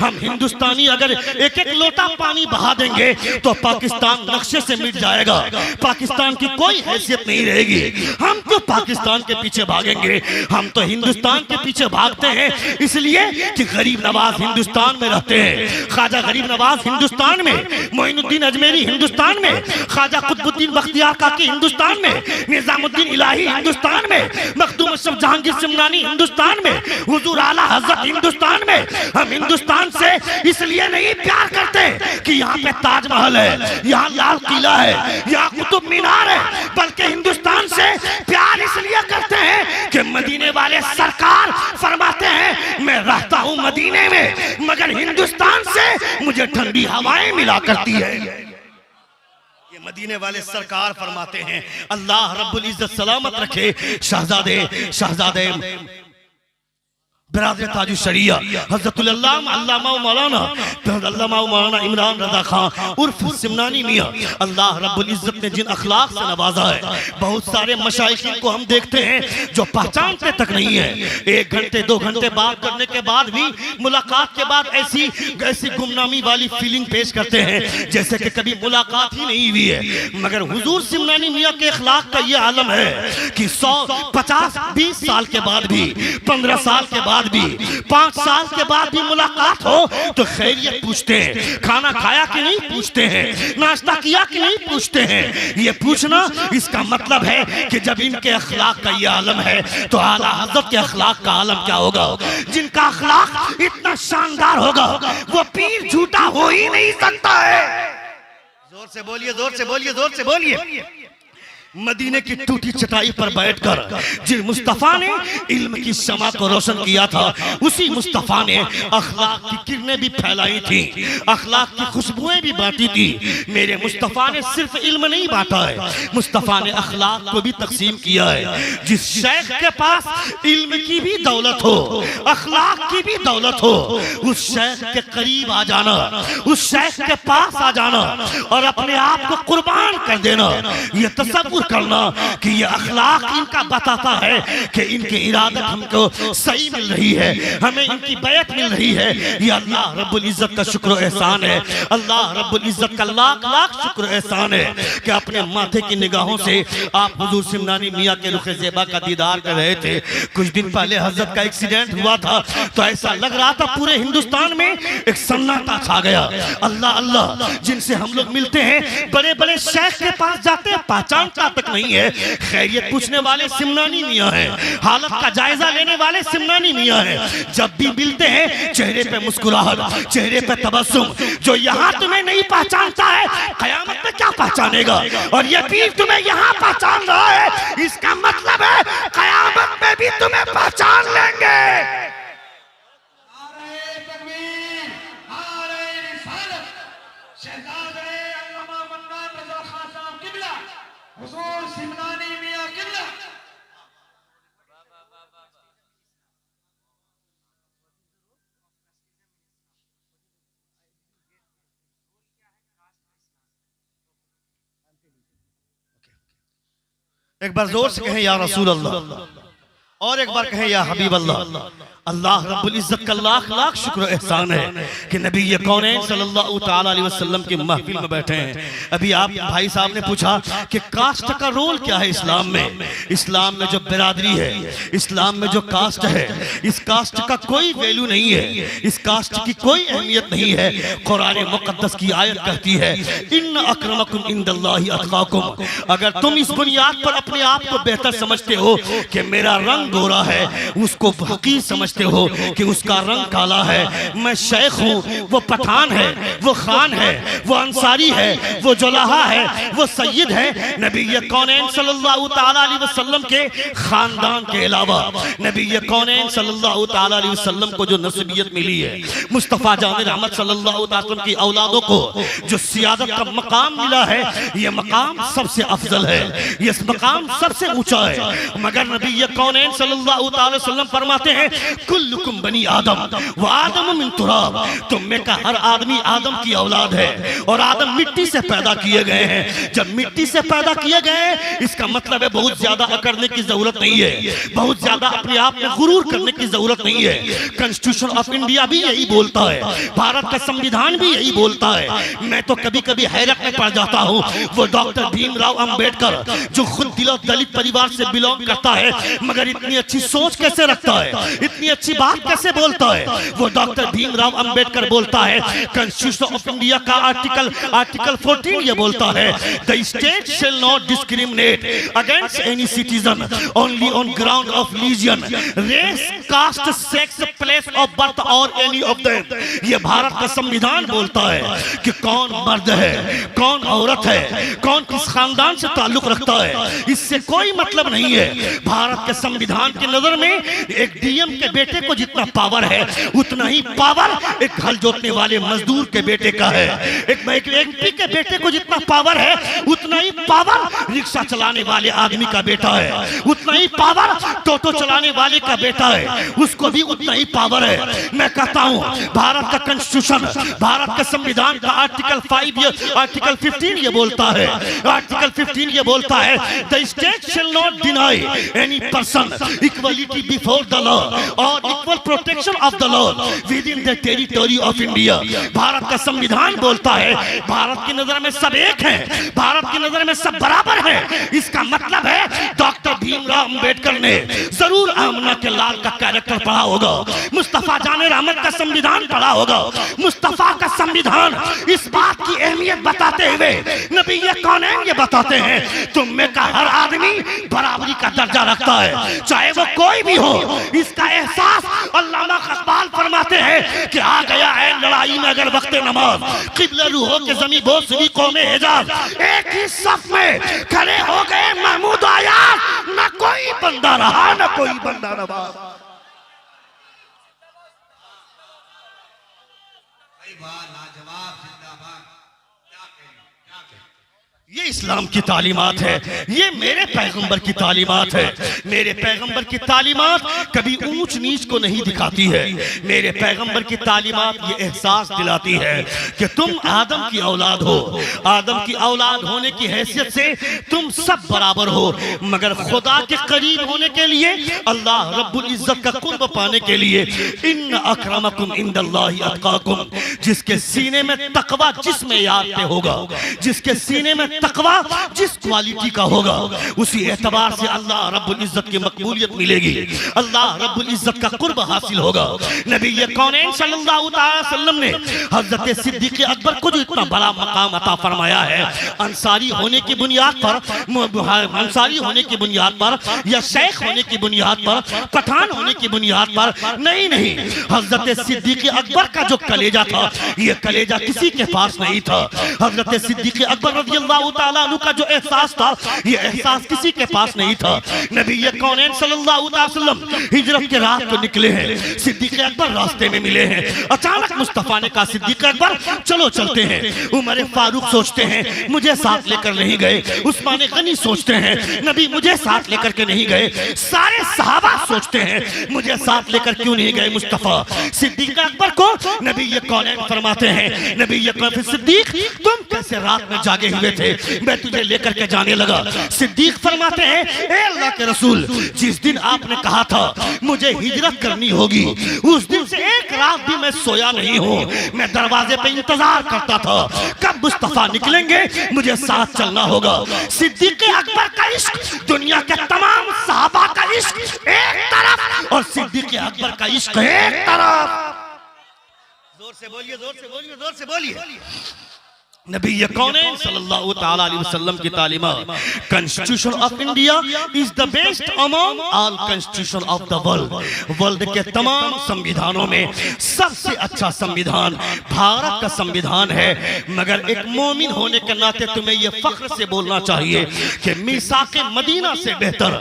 हम हिंदुस्तानी अगर एक एक लोटा पानी बहा देंगे तो पाकिस्तान नक्शे से मिट जाएगा, पाकिस्तान की कोई हैसियत नहीं रहेगी। हम क्यों पाकिस्तान के पीछे भागेंगे, हम तो हिंदुस्तान के पीछे भागते हैं इसलिए कि गरीब नवाज हिंदुस्तान में रहते हैं। ख्वाजा गरीब नवाज हिंदुस्तान में, मोइनुद्दीन अजमेरी हिंदुस्तान में, ख्वाजा कुतुबुद्दीन बख्तियार काकी हिंदुस्तान में, निजामुद्दीन इलाही हिंदुस्तान में, मखदूम अशरफ जहांगीर सिमनानी हिंदुस्तान में, हुजूर आला हजरत हिंदुस्तान में। हम हिंदुस्तान से इसलिए नहीं प्यार करते कि यहाँ पे ताजमहल है, यहाँ लाल किला है, यहाँ कुतुब मीनार है, बल्कि हिंदुस्तान से प्यार इसलिए करते हैं कि मदीने वाले सरकार फरमाते हैं मैं रहता हूं मदीने में, मगर हिंदुस्तान से मुझे ठंडी हवाएं मिला करती है। ये मदीने वाले सरकार फरमाते हैं। अल्लाह रब्बुल इज्जत सलामत रखे शहजादे बरादर ताजु शरिया हज़रतुल अल्लामा मौलाना इमरान रजा खान उर्फ सिमनानी मियां, अल्लाह रब्बुल इज्जत ने जिन अखलाक से नवाजा है, बहुत सारे मशाइखीन को हम देखते हैं जो पहचानते तक नहीं है। 1 घंटे 2 घंटे बात करने के बाद भी, मुलाकात के बाद ऐसी गुमनामी वाली फीलिंग पेश करते हैं जैसे कि कभी मुलाकात ही नहीं हुई है। मगर हुजूर सिमनानी मियां के अखलाक का ये आलम है कि 100 50 20 साल के बाद भी, 15 साल के बाद भी, 5 साल के बाद भी मुलाकात हो तो खैरियत पूछते हैं, खाना खाया कि नहीं पूछते हैं, नाश्ता किया कि नहीं पूछते हैं। ये पूछना इसका मतलब है कि जब इनके अखलाक का ये आलम है तो आला हज़रत के अखलाक का आलम क्या होगा। जिनका अखलाक इतना शानदार होगा वो पीर झूठा हो ही नहीं सकता है। जोर से बोलिए, जोर से बोलिए, जोर से बोलिए। मदीने की टूटी चटाई पर बैठकर जिन मुस्तफा ने इल्म की शमा को रोशन किया था, उसी मुस्तफा ने अखलाक की किरणें भी फैलाई थी, अखलाक की खुशबुएं भी बांटी थी। मेरे मुस्तफा ने सिर्फ इल्म नहीं बांटा है, मुस्तफा ने अखलाक को भी तकसीम किया है। जिस शेख के पास इल्म की भी दौलत हो, अखलाक की भी दौलत हो, उस शेख के करीब आ जाना, उस शेख के पास आ जाना और अपने आप को कुर्बान कर देना, यह तसव्वुर करना कि ये अखलाक इनका बताता है कि इनकी इरादत हमको सही मिल रही है, हमें इनकी बैत मिल रही है। ये अल्लाह रब्बुल इज्जत का शुक्र एहसान है, अल्लाह रब्बुल इज्जत का लाख लाख शुक्र एहसान है कि अपने माथे की निगाहों से आप हुजूर सिमनानी मियां के रुखे ज़ेबा का दीदार कर रहे थे। कुछ दिन पहले हजरत का एक्सीडेंट हुआ था तो ऐसा लग रहा था पूरे हिंदुस्तान में एक सन्नाटा छा गया। अल्लाह अल्लाह, जिनसे हम लोग मिलते हैं, बड़े बड़े शेख के पास जाते हैं, पहचानता तक नहीं है, खैरियत पूछने वाले सिमनानी मियां हैं, हालत का जायजा लेने वाले सिमनानी मियां हैं। जब भी मिलते हैं चेहरे पे मुस्कुराहट, चेहरे पे तबस्सुम। जो यहाँ तुम्हें नहीं पहचानता है कयामत में क्या पहचानेगा, और ये पीर तुम्हें यहाँ पहचान रहा है, इसका मतलब है कयामत में भी तुम्हें पहचान लेंगे। हुजूर सिमनानी मियां किल्ला। एक बार जोर से कहें या रसूल अल्लाह, और एक बार कहें या हबीब अल्लाह। अल्लाह रब्बुल इज्जत का लाख लाख शुक्र एहसान है कि नबी कौनैन सल्लल्लाहु तआला अलैहि वसल्लम की महफिल में बैठे हैं। अभी आप भाई साहब ने पूछा कि कास्ट का रोल क्या है इस्लाम में। इस्लाम में जो बिरादरी है, इस्लाम में जो कास्ट है, इस कास्ट का कोई वैल्यू नहीं है, इस कास्ट की कोई अहमियत नहीं है। कुरान मुकद्दस की आयत कहती है इन्न अक्रमकुम इंदल्लाहि अत्काकुम। अगर तुम इस बुनियाद पर अपने आप को बेहतर समझते हो कि मेरा रंग गोरा है, उसको हकीर समझते हो कि उसका रंग काला है, मैं शेख हूँ, वो पठान है, वो खान है, वो अंसारी है, वो जुलाहा है, वो सैयद है। नबी कौनैन सल्लल्लाहु तआला अलैहि वसल्लम के खानदान के अलावा नबी कौनैन सल्लल्लाहु तआला अलैहि वसल्लम को जो नस्बियत मिली है, मुस्तफ़ा जान रहमत सल्लल्लाहु अलैहि वसल्लम की औलादों को जो सियादत का मकाम मिला है, ये मकाम सबसे अफजल है, ये मकाम सबसे ऊंचा है। मगर नबी कौनैन सल्लल्लाहु अलैहि वसल्लम फरमाते हैं कुल्लुकुम बनी आदम व आदम मिन तुराब, तुम में का हर आदमी आदम की औलाद है और आदम मिट्टी से पैदा किए गए हैं। जब मिट्टी से पैदा किए गए इसका मतलब है बहुत ज्यादा अकड़ने की जरूरत नहीं है, बहुत ज्यादा अपने आप में गुरूर करने की जरूरत नहीं है। कॉन्स्टिट्यूशन ऑफ इंडिया भी यही बोलता है, भारत का संविधान भी यही बोलता है। मैं तो कभी कभी हैरत में पड़ जाता हूँ, वो डॉक्टर भीमराव अंबेडकर जो खुद दलित परिवार से बिलोंग करता है मगर इतनी अच्छी सोच कैसे रखता है, इतनी अच्छी बात कैसे बोलता है। वो डॉक्टर भीमराव अंबेडकर बोलता है कॉन्स्टिट्यूशन ऑफ इंडिया का आर्टिकल 14 ये बोलता है the state shall not discriminate against any citizen only on ground of religion, race, caste, sex, place of birth और एनी ऑफ देम। ये भारत का संविधान बोलता है कि कौन मर्द है, कौन औरत है, कौन किस खानदान से ताल्लुक रखता है, इससे कोई मतलब नहीं है। भारत के संविधान की नजर में एक डीएम के बेटे को जितना पावर है उतना ही पावर एक हल जोतने वाले मजदूर के बेटे का है। एक एमपी के बेटे को जितना पावर है उतना ही पावर रिक्शा चलाने वाले आदमी का बेटा है, उतना ही पावर टोटो चलाने वाले का बेटा है, उसको भी उतना ही पावर है। मैं कहता हूं भारत का कॉन्स्टिट्यूशन, भारत के संविधान का आर्टिकल 15 ये बोलता है, आर्टिकल 15 ये बोलता है the state shall not deny any person equality before the law और equal protection of the law within the territory of India. Bharat का संविधान बोलता है भारत की नजर में सब एक हैं, भारत की नजर में सब बराबर हैं। इसका मतलब है डॉक्टर भीमराव अंबेडकर ने जरूर आमना के लाल का कैरेक्टर पढ़ा होगा, मुस्तफा जाने रहमत का संविधान पढ़ा होगा। मुस्तफा का संविधान इस बात की अहमियत बताते हुए नबी ये कौनैन ये बताते हैं तुम में का हर आदमी बराबरी का दर्जा रखता है, चाहे वो कोई भी हो। इसका एहसास अल्लामा इकबाल फरमाते हैं कि आ गया है लड़ाई में अगर वक्त नमाज, किबला रूहों के ज़मीं बोसरी कौमे हिजाज, एक ही सफ में खड़े हो गए महमूद आयात, न कोई बंदा रहा न कोई बंदा नवाज। लाजवाब, जिंदाबाद, क्या कहें। ये इस्लाम की तालीमात है, ये मेरे पैगंबर की तालीमात है। मेरे पैगंबर की तालीमात कभी ऊंच नीच को नहीं दिखाती है। मेरे पैगंबर की तालीमात ये एहसास दिलाती है कि तुम आदम की औलाद हो, आदम की औलाद होने की हैसियत से तुम सब बराबर हो, मगर खुदा के करीब होने के लिए, अल्लाह रब्बुल इज्जत का कुर्ब पाने के लिए, इन्न अकरमकुम इंदल्लाहि अतकाकुम, जिसके सीने में तकवा जिस मेयार पे होगा, जिसके सीने में तकवा जिस क्वालिटी का होगा, उसी एतबार से अल्लाह रब्बुल इज्जत की मकबूलियत मिलेगी, अल्लाह रब्बुल इज्जत का कुर्ब हासिल होगा। नबी कौनैन सल्लल्लाहु अलैहि वसल्लम ने हजरत सिद्दीक़ अकबर को जो इतना बड़ा मकाम अता फरमाया है, अंसारी होने की बुनियाद पर, अंसारी होने की बुनियाद पर या शेख होने की बुनियाद पर, पठान होने की बुनियाद पर नहीं, हजरत सिद्दीक़ अकबर का जो कलेजा था, ये कलेजा किसी के पास नहीं था। हजरत सिद्दीक़ अकबर रज़ियल्लाहु ताला अन्हु का जो एहसास था, ये एहसास किसी के पास नहीं था। नबी कौनैन सल्लल्लाहु अलैहि वसल्लम हिजरत के राह पे निकले हैं, सिद्दीक़ अकबर रास्ते में मिले हैं। अचानक मुस्तफा ने कहा सिद्दीक़ अकबर चलो चलते हैं। उमर फारूक सोचते हैं मुझे साथ लेकर नहीं गए, उस्मान गनी सोचते हैं नबी मुझे साथ लेकर के नहीं गए, सारे सहाबा सोचते हैं मुझे साथ लेकर क्यों नहीं गए मुस्तफा। सिद्दीक़ अकबर को नबी कौनैन फरमाते हैं नबी सिद्दीक़ तुम कैसे रात में जागे हुए थे, मैं तुझे लेकर के जाने लगा। सिद्दीक़ फरमाते हैं ए अल्लाह के रसूल, जिस दिन आपने कहा था मुझे हिजरत करनी होगी, उस दिन से एक रात भी मैं सोया नहीं हूँ। मैं दरवाजे पे इंतजार करता था कब मुस्तफा निकलेंगे, मुझे साथ चलना होगा। सिद्दीक़ अकबर का इश्क, दुनिया के तमाम सहाबा का इश्क एक तरफ और सिद्दीक़ अकबर का इश्क एक तरफ। जोर से बोलिए, जोर से बोलिए, जोर से बोलिए। नबी कौनैन सल्लल्लाहु ताला अलैहि वसल्लम की तालीमात, constitution of India is the best among all constitution of the world. World के तमाम संविधानों में सबसे अच्छा संविधान भारत का संविधान है। मगर एक मोमिन होने के नाते तुम्हें यह फख्र से बोलना चाहिए कि मीसाक़े मदीना से बेहतर,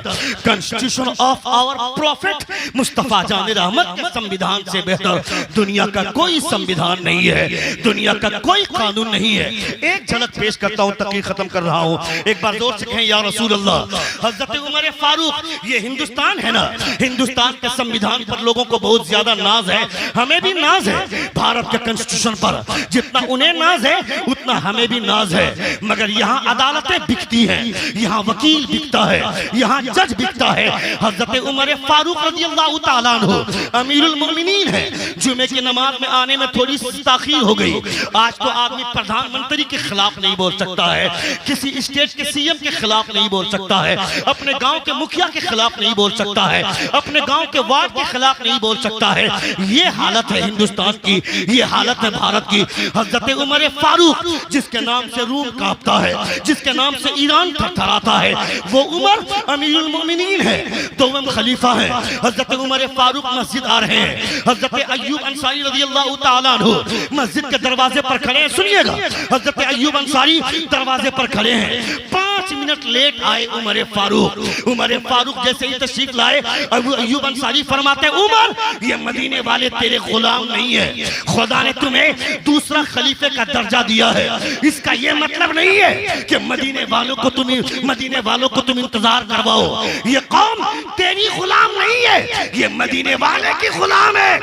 कॉन्स्टिट्यूशन ऑफ आवर प्रॉफिट मुस्तफा जान रहमत के संविधान से बेहतर दुनिया का कोई संविधान नहीं है, दुनिया का कोई कानून नहीं है। एक झलक पेश करता हूँ, तकरीर खत्म कर रहा हूँ। एक बार जोर से कहें या रसूल अल्लाह। हजरत उमर फारूक, ये हिंदुस्तान है ना, हिंदुस्तान के संविधान पर लोगों को बहुत ज्यादा नाज है, हमें भी नाज है। भारत के कॉन्स्टिट्यूशन पर जितना उन्हें नाज है उतना हमें भी नाज है। मगर यहाँ अदालतें बिकती हैं, यहाँ वकील बिकता है, यहाँ जज बिकता है। हजरत उमर फारूक रज़ियल्लाहु ताला अन्हु अमीरुल मोमिनीन है। जुमे की नमाज में आने में थोड़ी ताखीर हो गई। आज तो आदमी प्रधानमंत्री के खिलाफ नहीं बोल सकता है, किसी स्टेट के सीएम के खिलाफ नहीं बोल सकता है, अपने गांव के मुखिया के खिलाफ नहीं बोल सकता है, अपने गांव के वार्ड के खिलाफ नहीं बोल सकता है। ये हालत है हिंदुस्तान की, ये हालत है भारत की। हजरत उमर फारूक जिसके नाम से रूम कांपता है, जिसके नाम से ईरान थरथराता है, वो उमर अमीरुल मोमिनीन है, दोवेम खलीफा है। हजरत उमर फारूक मस्जिद आ रहे हैं। हजरत अय्यूब अंसारी रज़ियल्लाहु ताला अन्हु मस्जिद के दरवाजे पर खड़े हैं। सुनिएगा, हजरत अय्यूब अंसारी दरवाजे पर खड़े हैं। 5 मिनट लेट आए उमर फारूक। उमर फारूक जैसे ही तशरीफ लाए, अय्यूब अंसारी फरमाते, उमर ये मदीने वाले तेरे गुलाम नहीं है, खुदा ने तुम्हें दूसरा खलीफे का दर्जा दिया है। इसका ये मतलब नहीं है कि मदीने वालों को तुम इंतजार करवाओ। ये कौम तेरी गुलाम नहीं है, ये मदीने वाले की गुलाम है।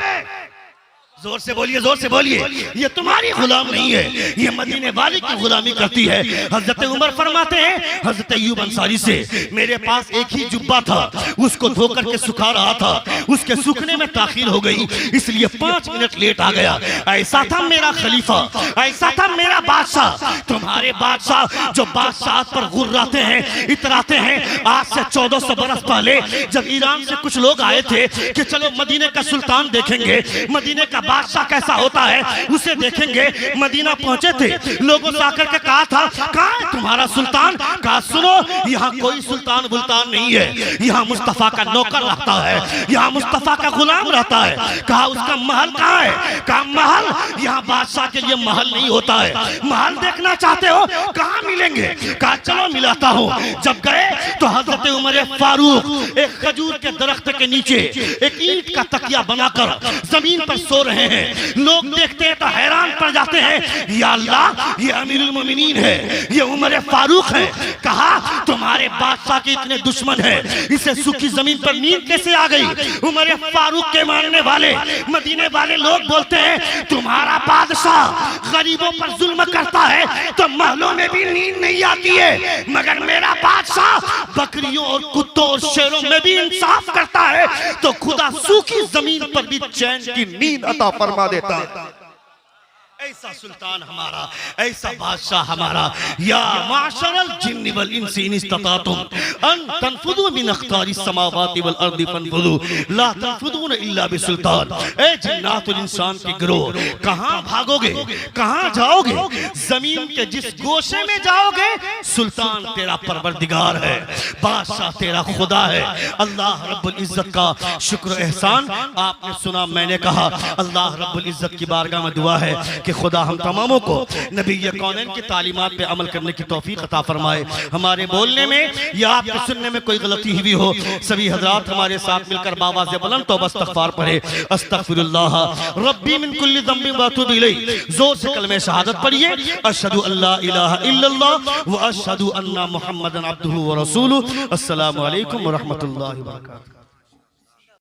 जोर से बोलिए, जोर से बोलिए, ये तुम्हारी गुलाम नहीं है, ये मदीने वाले की गुलामी करती है। हजरत उमर फरमाते हैं हजरत अय्यूब अंसारी से, मेरे पास एक ही जुब्बा था, उसको धो करके सुखा रहा था, उसके सूखने में ताखीर हो गई, इसलिए 5 मिनट लेट आ गया। ऐसा था मेरा खलीफा, ऐसा था मेरा बादशाह। तुम्हारे बादशाह जो बादशाह पर गुर्राते हैं, इतराते हैं। आज से 1400 बरस पहले जब ईरान से कुछ लोग आए थे कि चलो मदीने का सुल्तान देखेंगे, मदीने का बादशाह कैसा होता है उसे देखेंगे, मदीना पहुंचे थे। लोगों से आकर के कहा था, कहाँ है तुम्हारा सुल्तान? कहा सुनो, यहाँ कोई सुल्तान बुल्तान नहीं है, यहाँ मुस्तफा का नौकर रहता है, यहाँ मुस्तफा का गुलाम रहता है। कहा उसका महल कहाँ है? कहा महल यहाँ बादशाह के लिए महल नहीं होता है। महल देखना चाहते हो, कहाँ मिलेंगे? कहा चलो मिलाता हूँ। जब गए तो हजरत उमर फारूक एक खजूर के दरख्त के नीचे एक ईंट का तकिया बनाकर जमीन पर सो रहे हैं। लोग देखते हैं तो हैरान पड़ जाते हैं, या अल्लाह ये अमीरुल मोमिनीन है, ये उमर फारूक है। कहा तुम्हारे बादशाह के इतने दुश्मन हैं, इसे सूखी जमीन पर नींद कैसे आ गई? उमर फारूक के मानने वाले मदीने वाले लोग बोलते हैं, तुम्हारा बादशाह गरीबों पर जुल्म करता है तो महलों में भी नींद नहीं आती है, मगर मेरा बादशाह बकरियों और कुत्तों और शेरों में भी इंसाफ करता है तो खुदा सूखी जमीन पर भी चैन की नींद अता फरमा देता है। ऐसा सुल्तान हमारा, ऐसा बादशाह हमारा। या माशरल जिन्नि वल इंसी इन इस्ततातुम अन तनफुदू मिन अख्तारिस समावाति वल अर्दि फनफुदू ला तनफुदून इल्ला बिसुल्तान। ए जिन्नातुल इंसान के गिरोह, कहां भागोगे, कहां जाओगे? जमीन के जिस गोशे में जाओगे सुल्तान तेरा परवरदिगार है, बादशाह तेरा खुदा है। अल्लाह रब्बुल इज्जत का शुक्र एहसान आपने सुना, मैंने कहा अल्लाह रब्बुल इज्जत की बारगाह में दुआ है कि खुदा हम तमामों को नबी कौनैन की तालीमात पे अमल करने की तौफीक अता फरमाए। हमारे बोलने में या आपके सुनने में कोई गलती हुई हो, सभी हजरात हमारे साथ मिलकर बाबा से बुलंद तौबा इस्तग़फ़ार पढ़े। अस्तग़फ़िरुल्लाह रब्बी मिन कुल्लि ज़ंबिन व अतूबु इलैहि। जोर से कलमे शहादत पढ़िए, अशहदु अल्ला इलाहा इल्लल्लाह व अशहदु अन्ना मुहम्मदन अब्दुहु व रसूलुहु। अस्सलामु अलैकुम व रहमतुल्लाहि व बरकातुहू।